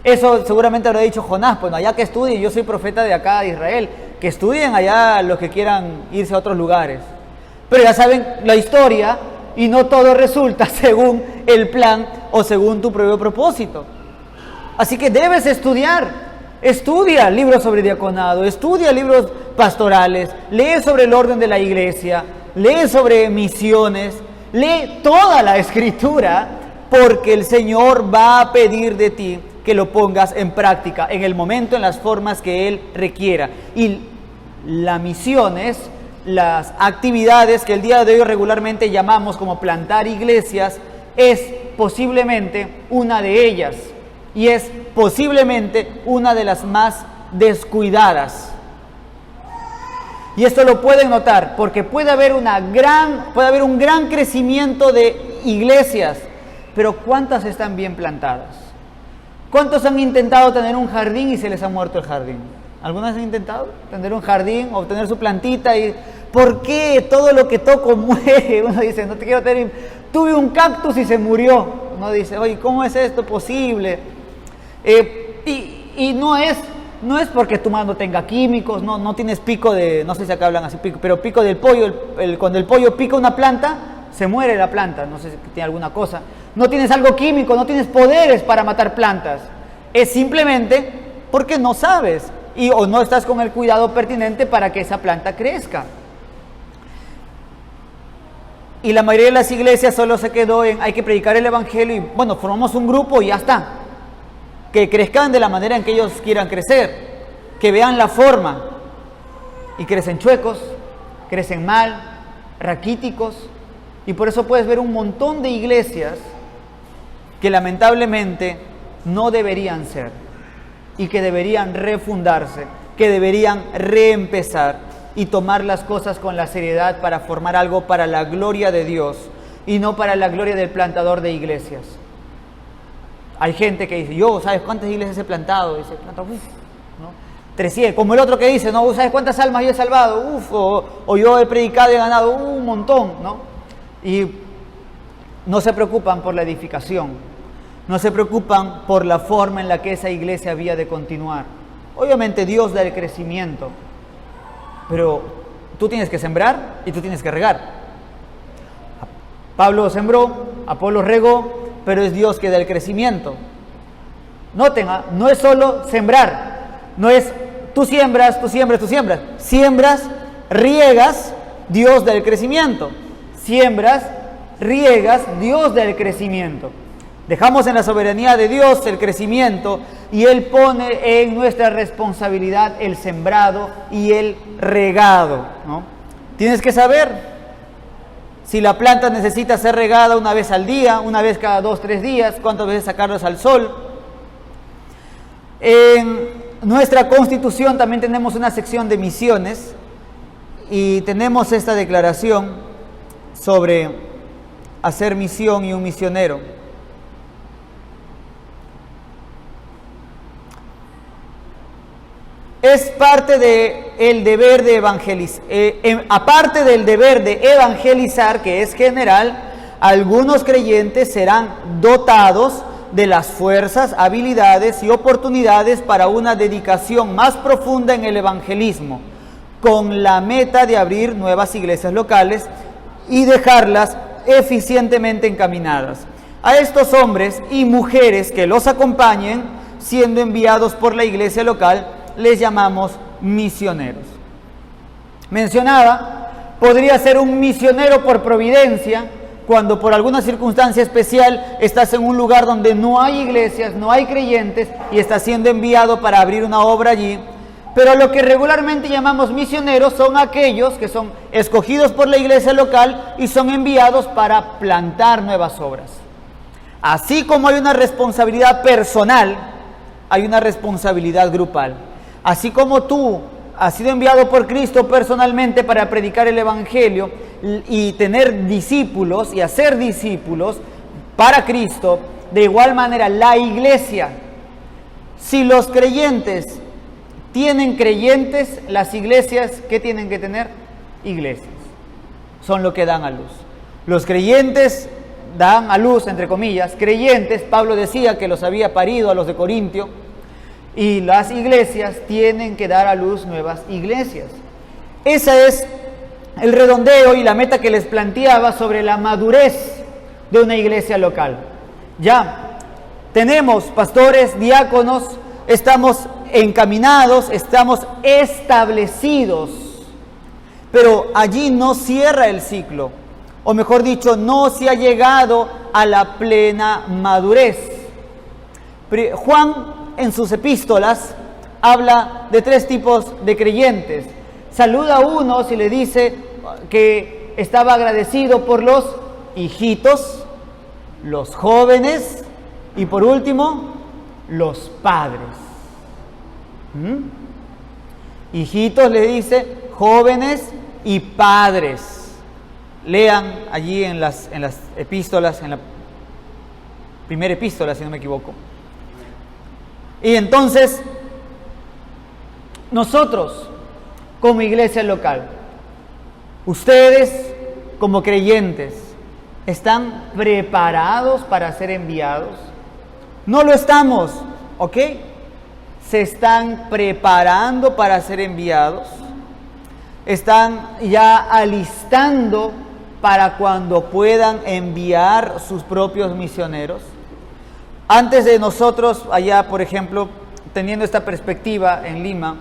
Speaker 1: Eso seguramente lo ha dicho Jonás, pues no, allá que estudien, yo soy profeta de acá de Israel, que estudien allá los que quieran irse a otros lugares. Pero ya saben la historia, y no todo resulta según el plan o según tu propio propósito. Así que debes estudiar. Estudia libros sobre diaconado, estudia libros pastorales, lee sobre el orden de la iglesia, lee sobre misiones, lee toda la escritura, porque el Señor va a pedir de ti que lo pongas en práctica, en el momento, en las formas que Él requiera. Y las misiones, las actividades que el día de hoy regularmente llamamos como plantar iglesias, es posiblemente una de ellas. Y es posiblemente una de las más descuidadas. Y esto lo pueden notar porque puede haber un gran crecimiento de iglesias, pero ¿cuántas están bien plantadas? ¿Cuántos han intentado tener un jardín y se les ha muerto el jardín? ¿Algunas han intentado tener un jardín o tener su plantita? Y ¿por qué todo lo que toco muere? Uno dice, no te quiero tener. Tuve un cactus y se murió. Uno dice, oye, ¿cómo es esto posible? Y no es porque tu mano tenga químicos, no tienes pico de, no sé si acá hablan así, pero pico del pollo, cuando el pollo pica una planta, se muere la planta, no sé si tiene alguna cosa. No tienes algo químico, no tienes poderes para matar plantas. Es simplemente porque no sabes o no estás con el cuidado pertinente para que esa planta crezca. Y la mayoría de las iglesias solo se quedó en hay que predicar el Evangelio y bueno, formamos un grupo y ya está. Que crezcan de la manera en que ellos quieran crecer, que vean la forma, y crecen chuecos, crecen mal, raquíticos, y por eso puedes ver un montón de iglesias que lamentablemente no deberían ser, y que deberían refundarse, que deberían reempezar, y tomar las cosas con la seriedad para formar algo para la gloria de Dios, y no para la gloria del plantador de iglesias. Hay gente que dice, yo, ¿sabes cuántas iglesias he plantado? Dice, ¿no? 300, como el otro que dice, no, ¿sabes cuántas almas yo he salvado? O yo he predicado y he ganado un montón, ¿no? Y no se preocupan por la edificación, no se preocupan por la forma en la que esa iglesia había de continuar. Obviamente Dios da el crecimiento, pero tú tienes que sembrar y tú tienes que regar. Pablo sembró, Apolo regó, pero es Dios que da el crecimiento. Noten, no es solo sembrar, no es tú siembras, siembras, riegas, Dios da el crecimiento, siembras, riegas, Dios da el crecimiento. Dejamos en la soberanía de Dios el crecimiento y Él pone en nuestra responsabilidad el sembrado y el regado, ¿no? Tienes que saber si la planta necesita ser regada una vez al día, una vez cada 2 o 3 días, cuántas veces sacarlos al sol. En nuestra Constitución también tenemos una sección de misiones y tenemos esta declaración sobre hacer misión y un misionero. Es parte del deber de evangelizar, aparte del deber de evangelizar, que es general, algunos creyentes serán dotados de las fuerzas, habilidades y oportunidades para una dedicación más profunda en el evangelismo, con la meta de abrir nuevas iglesias locales y dejarlas eficientemente encaminadas. A estos hombres y mujeres que los acompañen, siendo enviados por la iglesia local, les llamamos misioneros. Mencionaba, podría ser un misionero por providencia, cuando por alguna circunstancia especial estás en un lugar donde no hay iglesias, no hay creyentes y estás siendo enviado para abrir una obra allí. Pero lo que regularmente llamamos misioneros son aquellos que son escogidos por la iglesia local y son enviados para plantar nuevas obras. Así como hay una responsabilidad personal, hay una responsabilidad grupal. Así como tú has sido enviado por Cristo personalmente para predicar el Evangelio y tener discípulos y hacer discípulos para Cristo, de igual manera la iglesia, si los creyentes tienen creyentes, las iglesias, ¿qué tienen que tener? Iglesias. Son lo que dan a luz. Los creyentes dan a luz, entre comillas, creyentes. Pablo decía que los había parido a los de Corintio. Y las iglesias tienen que dar a luz nuevas iglesias. Ese es el redondeo y la meta que les planteaba sobre la madurez de una iglesia local. Ya tenemos pastores, diáconos, estamos encaminados, estamos establecidos, pero allí no cierra el ciclo, o mejor dicho, no se ha llegado a la plena madurez. Juan, en sus epístolas, habla de 3 tipos de creyentes. Saluda a unos y le dice que estaba agradecido por los hijitos, los jóvenes y por último, los padres. Hijitos le dice, jóvenes y padres. Lean allí en las epístolas, en la primera epístola, si no me equivoco. Y entonces, nosotros, como iglesia local, ustedes, como creyentes, ¿están preparados para ser enviados? No lo estamos, ¿ok? ¿Se están preparando para ser enviados? ¿Están ya alistando para cuando puedan enviar sus propios misioneros? Antes de nosotros, allá por ejemplo, teniendo esta perspectiva en Lima,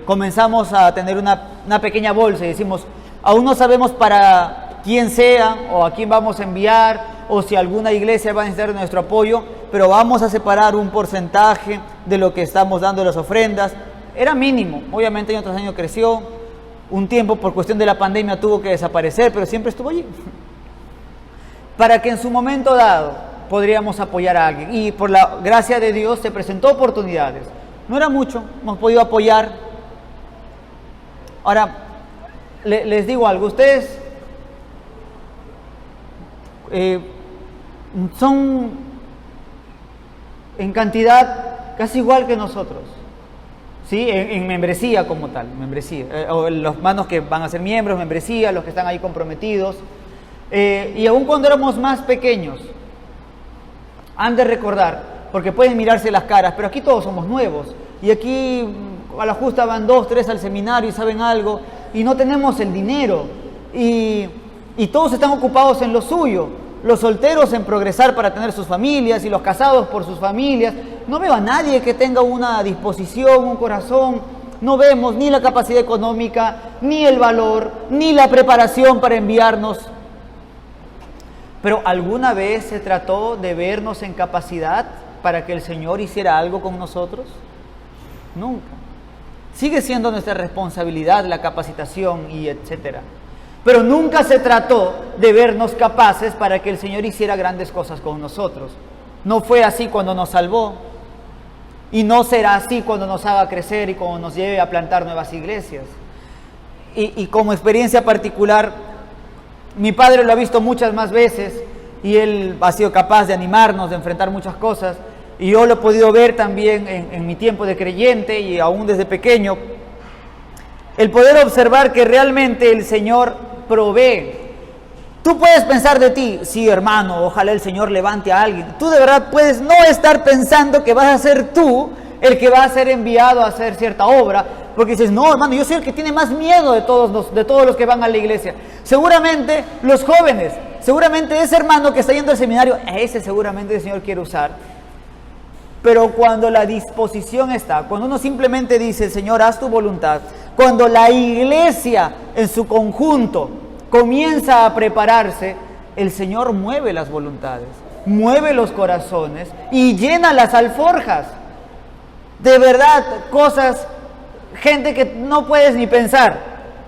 Speaker 1: comenzamos a tener una pequeña bolsa y decimos, aún no sabemos para quién sea o a quién vamos a enviar o si alguna iglesia va a necesitar nuestro apoyo, pero vamos a separar un porcentaje de lo que estamos dando de las ofrendas. Era mínimo, obviamente año tras año creció, un tiempo por cuestión de la pandemia tuvo que desaparecer, pero siempre estuvo allí. Para que en su momento dado podríamos apoyar a alguien. Y por la gracia de Dios se presentó oportunidades. No era mucho, hemos podido apoyar. Ahora, les digo algo, ustedes son en cantidad casi igual que nosotros, ¿sí? En membresía como tal, membresía. O los hermanos que van a ser miembros, membresía, los que están ahí comprometidos. Y aún cuando éramos más pequeños, han de recordar, porque pueden mirarse las caras, pero aquí todos somos nuevos, y aquí a la justa van 2, 3 al seminario y saben algo, y no tenemos el dinero, y todos están ocupados en lo suyo, los solteros en progresar para tener sus familias, y los casados por sus familias. No veo a nadie que tenga una disposición, un corazón. No vemos ni la capacidad económica, ni el valor, ni la preparación para enviarnos. Pero ¿alguna vez se trató de vernos en capacidad para que el Señor hiciera algo con nosotros? Nunca. Sigue siendo nuestra responsabilidad la capacitación y etcétera. Pero nunca se trató de vernos capaces para que el Señor hiciera grandes cosas con nosotros. No fue así cuando nos salvó. Y no será así cuando nos haga crecer y cuando nos lleve a plantar nuevas iglesias. Y como experiencia particular, mi padre lo ha visto muchas más veces y él ha sido capaz de animarnos, de enfrentar muchas cosas. Y yo lo he podido ver también en mi tiempo de creyente y aún desde pequeño. El poder observar que realmente el Señor provee. Tú puedes pensar de ti, sí hermano, ojalá el Señor levante a alguien. Tú de verdad puedes no estar pensando que vas a ser tú el que va a ser enviado a hacer cierta obra, porque dices, no hermano, yo soy el que tiene más miedo de todos los que van a la iglesia. Seguramente los jóvenes, seguramente ese hermano que está yendo al seminario, ese seguramente el Señor quiere usar. Pero cuando la disposición está, cuando uno simplemente dice, Señor, haz tu voluntad, cuando la iglesia en su conjunto comienza a prepararse, el Señor mueve las voluntades, mueve los corazones y llena las alforjas. De verdad, cosas, gente que no puedes ni pensar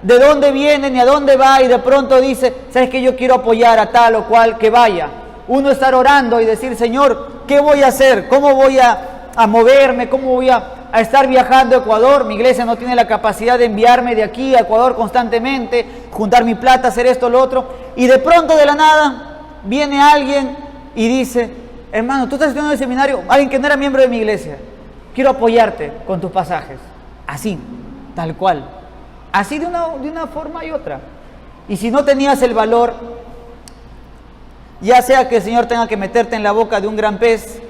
Speaker 1: de dónde viene ni a dónde va y de pronto dice, ¿sabes qué? Yo quiero apoyar a tal o cual que vaya. Uno estar orando y decir, Señor, ¿qué voy a hacer? ¿Cómo voy a moverme? ¿Cómo voy a estar viajando a Ecuador? Mi iglesia no tiene la capacidad de enviarme de aquí a Ecuador constantemente, juntar mi plata, hacer esto, lo otro. Y de pronto de la nada viene alguien y dice, hermano, tú estás estudiando el seminario, alguien que no era miembro de mi iglesia, quiero apoyarte con tus pasajes. Así, tal cual. Así de una forma y otra. Y si no tenías el valor, ya sea que el Señor tenga que meterte en la boca de un gran pez,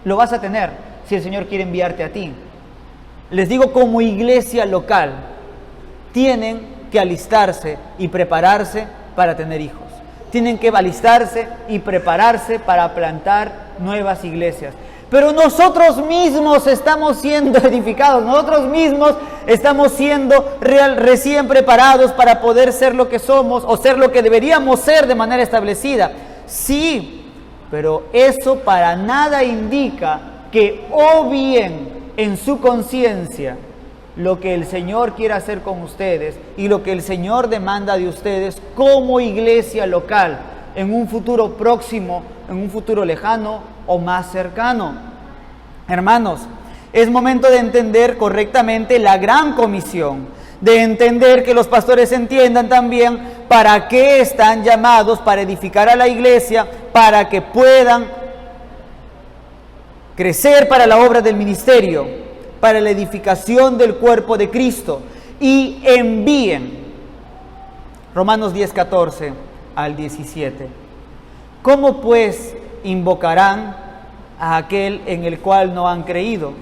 Speaker 1: lo vas a tener si el Señor quiere enviarte a ti. Les digo, como iglesia local, tienen que alistarse y prepararse para tener hijos. Tienen que alistarse y prepararse para plantar nuevas iglesias. Pero nosotros mismos estamos siendo edificados, nosotros mismos estamos siendo recién preparados para poder ser lo que somos o ser lo que deberíamos ser de manera establecida. Sí, pero eso para nada indica que obvien en su conciencia lo que el Señor quiere hacer con ustedes y lo que el Señor demanda de ustedes como iglesia local en un futuro próximo, en un futuro lejano o más cercano. Hermanos, es momento de entender correctamente la gran comisión, de entender que los pastores entiendan también para qué están llamados, para edificar a la iglesia, para que puedan crecer para la obra del ministerio, para la edificación del cuerpo de Cristo, y envíen. Romanos 10, 14 al 17. ¿Cómo pues invocarán a aquel en el cual no han creído?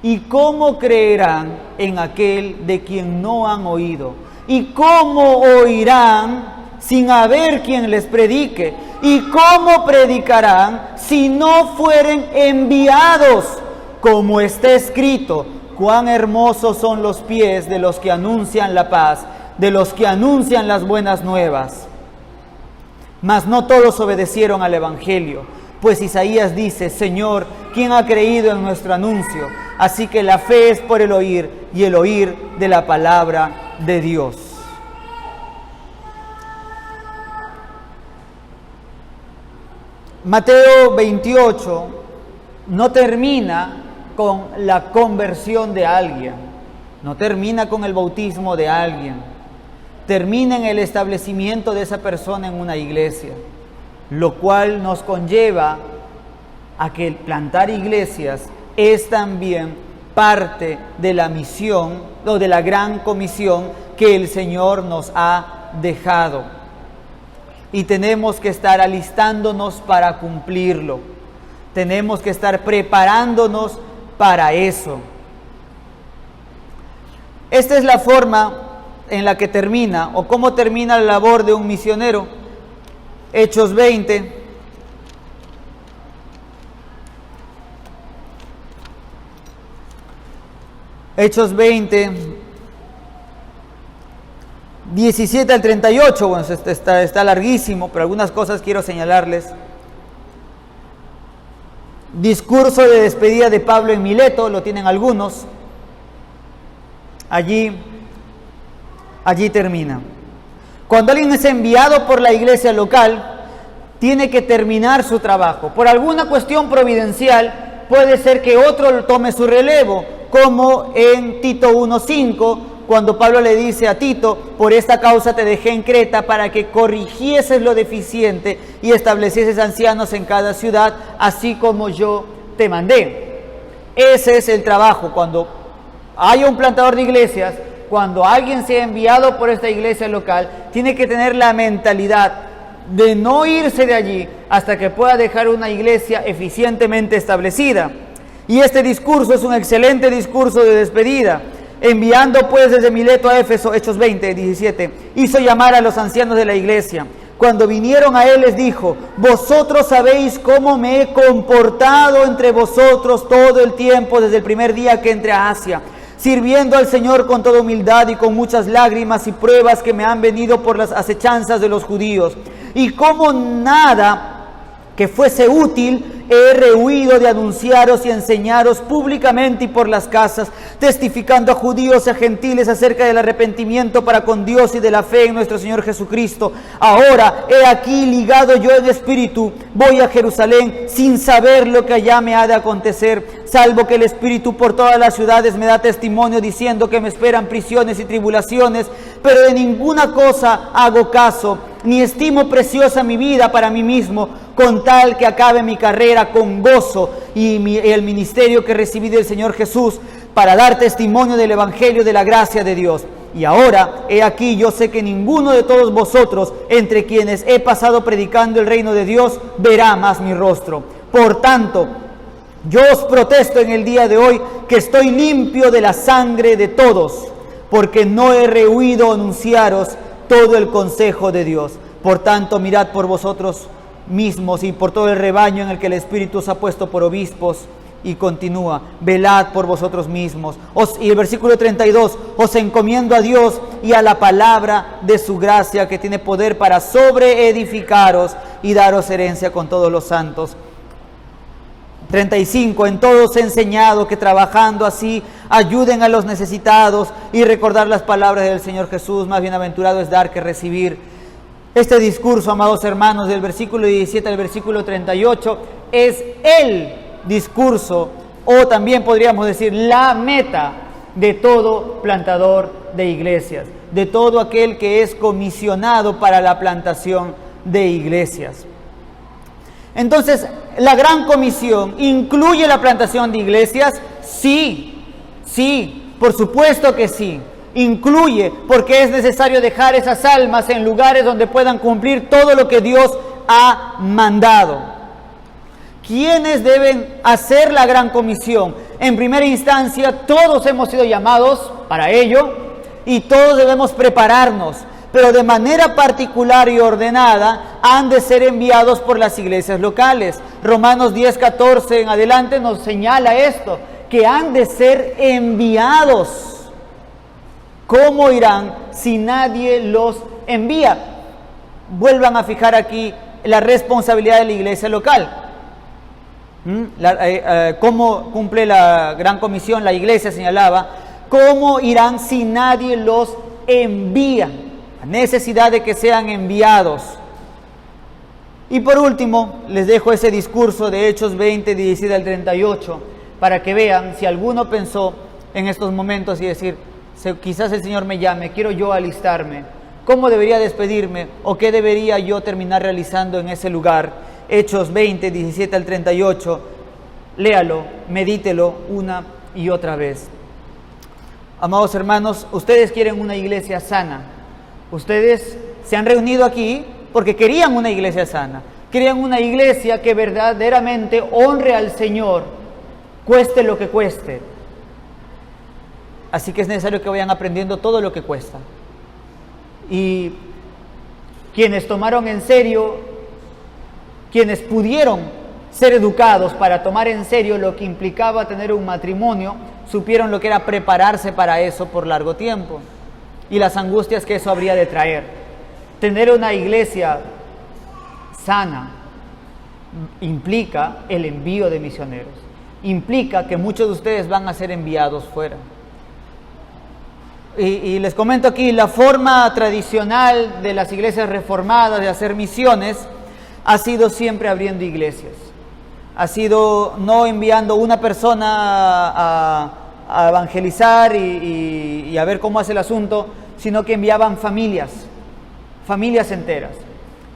Speaker 1: ¿Y cómo creerán en aquel de quien no han oído? ¿Y cómo oirán sin haber quien les predique? ¿Y cómo predicarán si no fueren enviados? Como está escrito, cuán hermosos son los pies de los que anuncian la paz, de los que anuncian las buenas nuevas. Mas no todos obedecieron al evangelio. Pues Isaías dice, Señor, ¿quién ha creído en nuestro anuncio? Así que la fe es por el oír, y el oír de la palabra de Dios. Mateo 28 no termina con la conversión de alguien, no termina con el bautismo de alguien, termina en el establecimiento de esa persona en una iglesia, lo cual nos conlleva a que plantar iglesias es también parte de la misión o de la gran comisión que el Señor nos ha dejado. Y tenemos que estar alistándonos para cumplirlo. Tenemos que estar preparándonos para eso. Esta es la forma en la que termina, o cómo termina la labor de un misionero. Hechos 20. Hechos 20, 17 al 38, bueno, está larguísimo, pero algunas cosas quiero señalarles. discurso de despedida de Pablo en Mileto, lo tienen algunos. Allí termina. Cuando alguien es enviado por la iglesia local, tiene que terminar su trabajo. Por alguna cuestión providencial, puede ser que otro tome su relevo, como en Tito 1:5, cuando Pablo le dice a Tito: por esta causa te dejé en Creta, para que corrigieses lo deficiente y establecieses ancianos en cada ciudad, así como yo te mandé. Ese es el trabajo. Cuando haya un plantador de iglesias, cuando alguien sea enviado por esta iglesia local, tiene que tener la mentalidad de no irse de allí hasta que pueda dejar una iglesia eficientemente establecida. Y este discurso es un excelente discurso de despedida. Enviando pues desde Mileto a Éfeso, Hechos 20:17, hizo llamar a los ancianos de la iglesia. Cuando vinieron a él les dijo: vosotros sabéis cómo me he comportado entre vosotros todo el tiempo desde el primer día que entré a Asia, sirviendo al Señor con toda humildad y con muchas lágrimas y pruebas que me han venido por las acechanzas de los judíos. Y como nada que fuese útil, he rehuido de anunciaros y enseñaros públicamente y por las casas, testificando a judíos y a gentiles acerca del arrepentimiento para con Dios y de la fe en nuestro Señor Jesucristo. Ahora, he aquí ligado yo en espíritu, voy a Jerusalén sin saber lo que allá me ha de acontecer, salvo que el Espíritu por todas las ciudades me da testimonio diciendo que me esperan prisiones y tribulaciones, pero de ninguna cosa hago caso, ni estimo preciosa mi vida para mí mismo, con tal que acabe mi carrera con gozo y el ministerio que recibí del Señor Jesús, para dar testimonio del Evangelio de la gracia de Dios. Y ahora, he aquí, yo sé que ninguno de todos vosotros, entre quienes he pasado predicando el reino de Dios, verá más mi rostro. Por tanto, yo os protesto en el día de hoy que estoy limpio de la sangre de todos, porque no he rehuido anunciaros todo el consejo de Dios. Por tanto, mirad por vosotros mismos y por todo el rebaño en el que el Espíritu os ha puesto por obispos. Y continúa: velad por vosotros mismos. Y el versículo 32, os encomiendo a Dios y a la palabra de su gracia, que tiene poder para sobreedificaros y daros herencia con todos los santos. 35, en todo os he enseñado que trabajando así ayuden a los necesitados y recordar las palabras del Señor Jesús: más bienaventurado es dar que recibir. Este discurso, amados hermanos, del versículo 17 al versículo 38, es el discurso, o también podríamos decir la meta de todo plantador de iglesias, de todo aquel que es comisionado para la plantación de iglesias. Entonces, ¿la gran comisión incluye la plantación de iglesias? Sí, por supuesto que sí. Incluye, porque es necesario dejar esas almas en lugares donde puedan cumplir todo lo que Dios ha mandado. ¿Quiénes deben hacer la gran comisión? En primera instancia, todos hemos sido llamados para ello y todos debemos prepararnos, pero de manera particular y ordenada han de ser enviados por las iglesias locales. Romanos 10:14 en adelante nos señala esto, que han de ser enviados. ¿Cómo irán si nadie los envía? Vuelvan a fijar aquí la responsabilidad de la iglesia local. ¿Cómo cumple la gran comisión? La iglesia señalaba: ¿cómo irán si nadie los envía? La necesidad de que sean enviados. Y por último, les dejo ese discurso de Hechos 20, 17 al 38, para que vean si alguno pensó en estos momentos y decir: quizás el Señor me llame, quiero yo alistarme, ¿cómo debería despedirme o qué debería yo terminar realizando en ese lugar? Hechos 20, 17 al 38, léalo, medítelo una y otra vez. Amados hermanos, ustedes quieren una iglesia sana. Ustedes se han reunido aquí porque querían una iglesia sana. Querían una iglesia que verdaderamente honre al Señor, cueste lo que cueste. Así que es necesario que vayan aprendiendo todo lo que cuesta. Y quienes tomaron en serio, quienes pudieron ser educados para tomar en serio lo que implicaba tener un matrimonio, supieron lo que era prepararse para eso por largo tiempo y las angustias que eso habría de traer. Tener una iglesia sana implica el envío de misioneros. Implica que muchos de ustedes van a ser enviados fuera. Y les comento aquí, la forma tradicional de las iglesias reformadas de hacer misiones ha sido siempre abriendo iglesias. Ha sido no enviando una persona a evangelizar y a ver cómo hace el asunto, sino que enviaban familias enteras.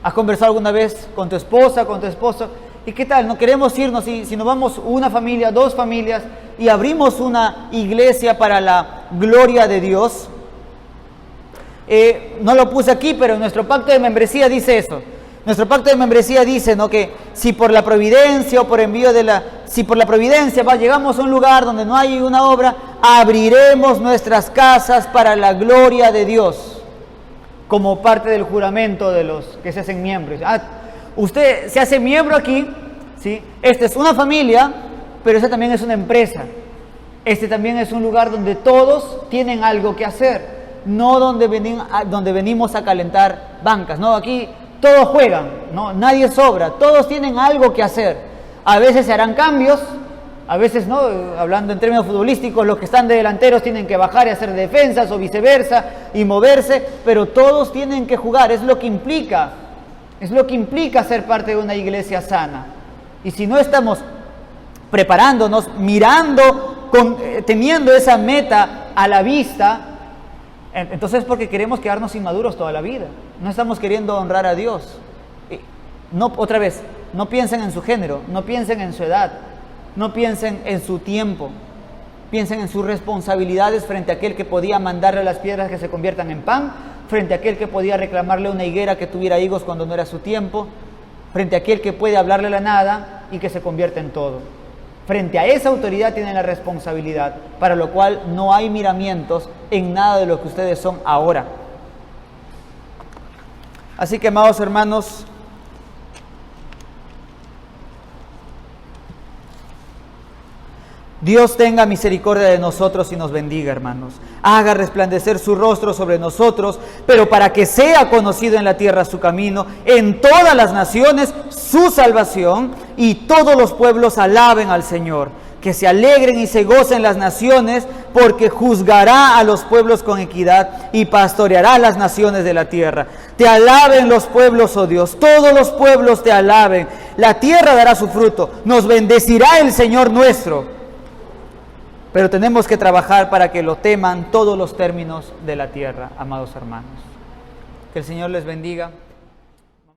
Speaker 1: ¿Has conversado alguna vez con tu esposa, con tu esposo? ¿Y qué tal? No queremos irnos, si nos vamos una familia, dos familias y abrimos una iglesia para la gloria de Dios. No lo puse aquí, pero nuestro pacto de membresía dice eso. Nuestro pacto de membresía dice, ¿no?, que si por la providencia o por envío si por la providencia llegamos a un lugar donde no hay una obra, abriremos nuestras casas para la gloria de Dios, como parte del juramento de los que se hacen miembros. Usted se hace miembro aquí, ¿sí? Esta es una familia, pero esta también es una empresa. Este también es un lugar donde todos tienen algo que hacer, no donde venimos a calentar bancas. No, aquí todos juegan, no, nadie sobra, todos tienen algo que hacer. A veces se harán cambios, a veces no, hablando en términos futbolísticos, los que están de delanteros tienen que bajar y hacer defensas o viceversa y moverse, pero todos tienen que jugar, es lo que implica ser parte de una iglesia sana. Y si no estamos preparándonos, mirando, teniendo esa meta a la vista, entonces es porque queremos quedarnos inmaduros toda la vida. No estamos queriendo honrar a Dios. Otra vez, no piensen en su género, no piensen en su edad, no piensen en su tiempo. Piensen en sus responsabilidades frente a aquel que podía mandarle las piedras que se conviertan en pan, frente a aquel que podía reclamarle una higuera que tuviera higos cuando no era su tiempo, frente a aquel que puede hablarle la nada y que se convierte en todo. Frente a esa autoridad tienen la responsabilidad, para lo cual no hay miramientos en nada de lo que ustedes son ahora. Así que, amados hermanos, Dios tenga misericordia de nosotros y nos bendiga, hermanos. Haga resplandecer su rostro sobre nosotros, pero para que sea conocido en la tierra su camino, en todas las naciones su salvación, y todos los pueblos alaben al Señor. Que se alegren y se gocen las naciones, porque juzgará a los pueblos con equidad y pastoreará las naciones de la tierra. Te alaben los pueblos, oh Dios, todos los pueblos te alaben. La tierra dará su fruto, nos bendecirá el Señor nuestro. Pero tenemos que trabajar para que lo teman todos los términos de la tierra, amados hermanos. Que el Señor les bendiga.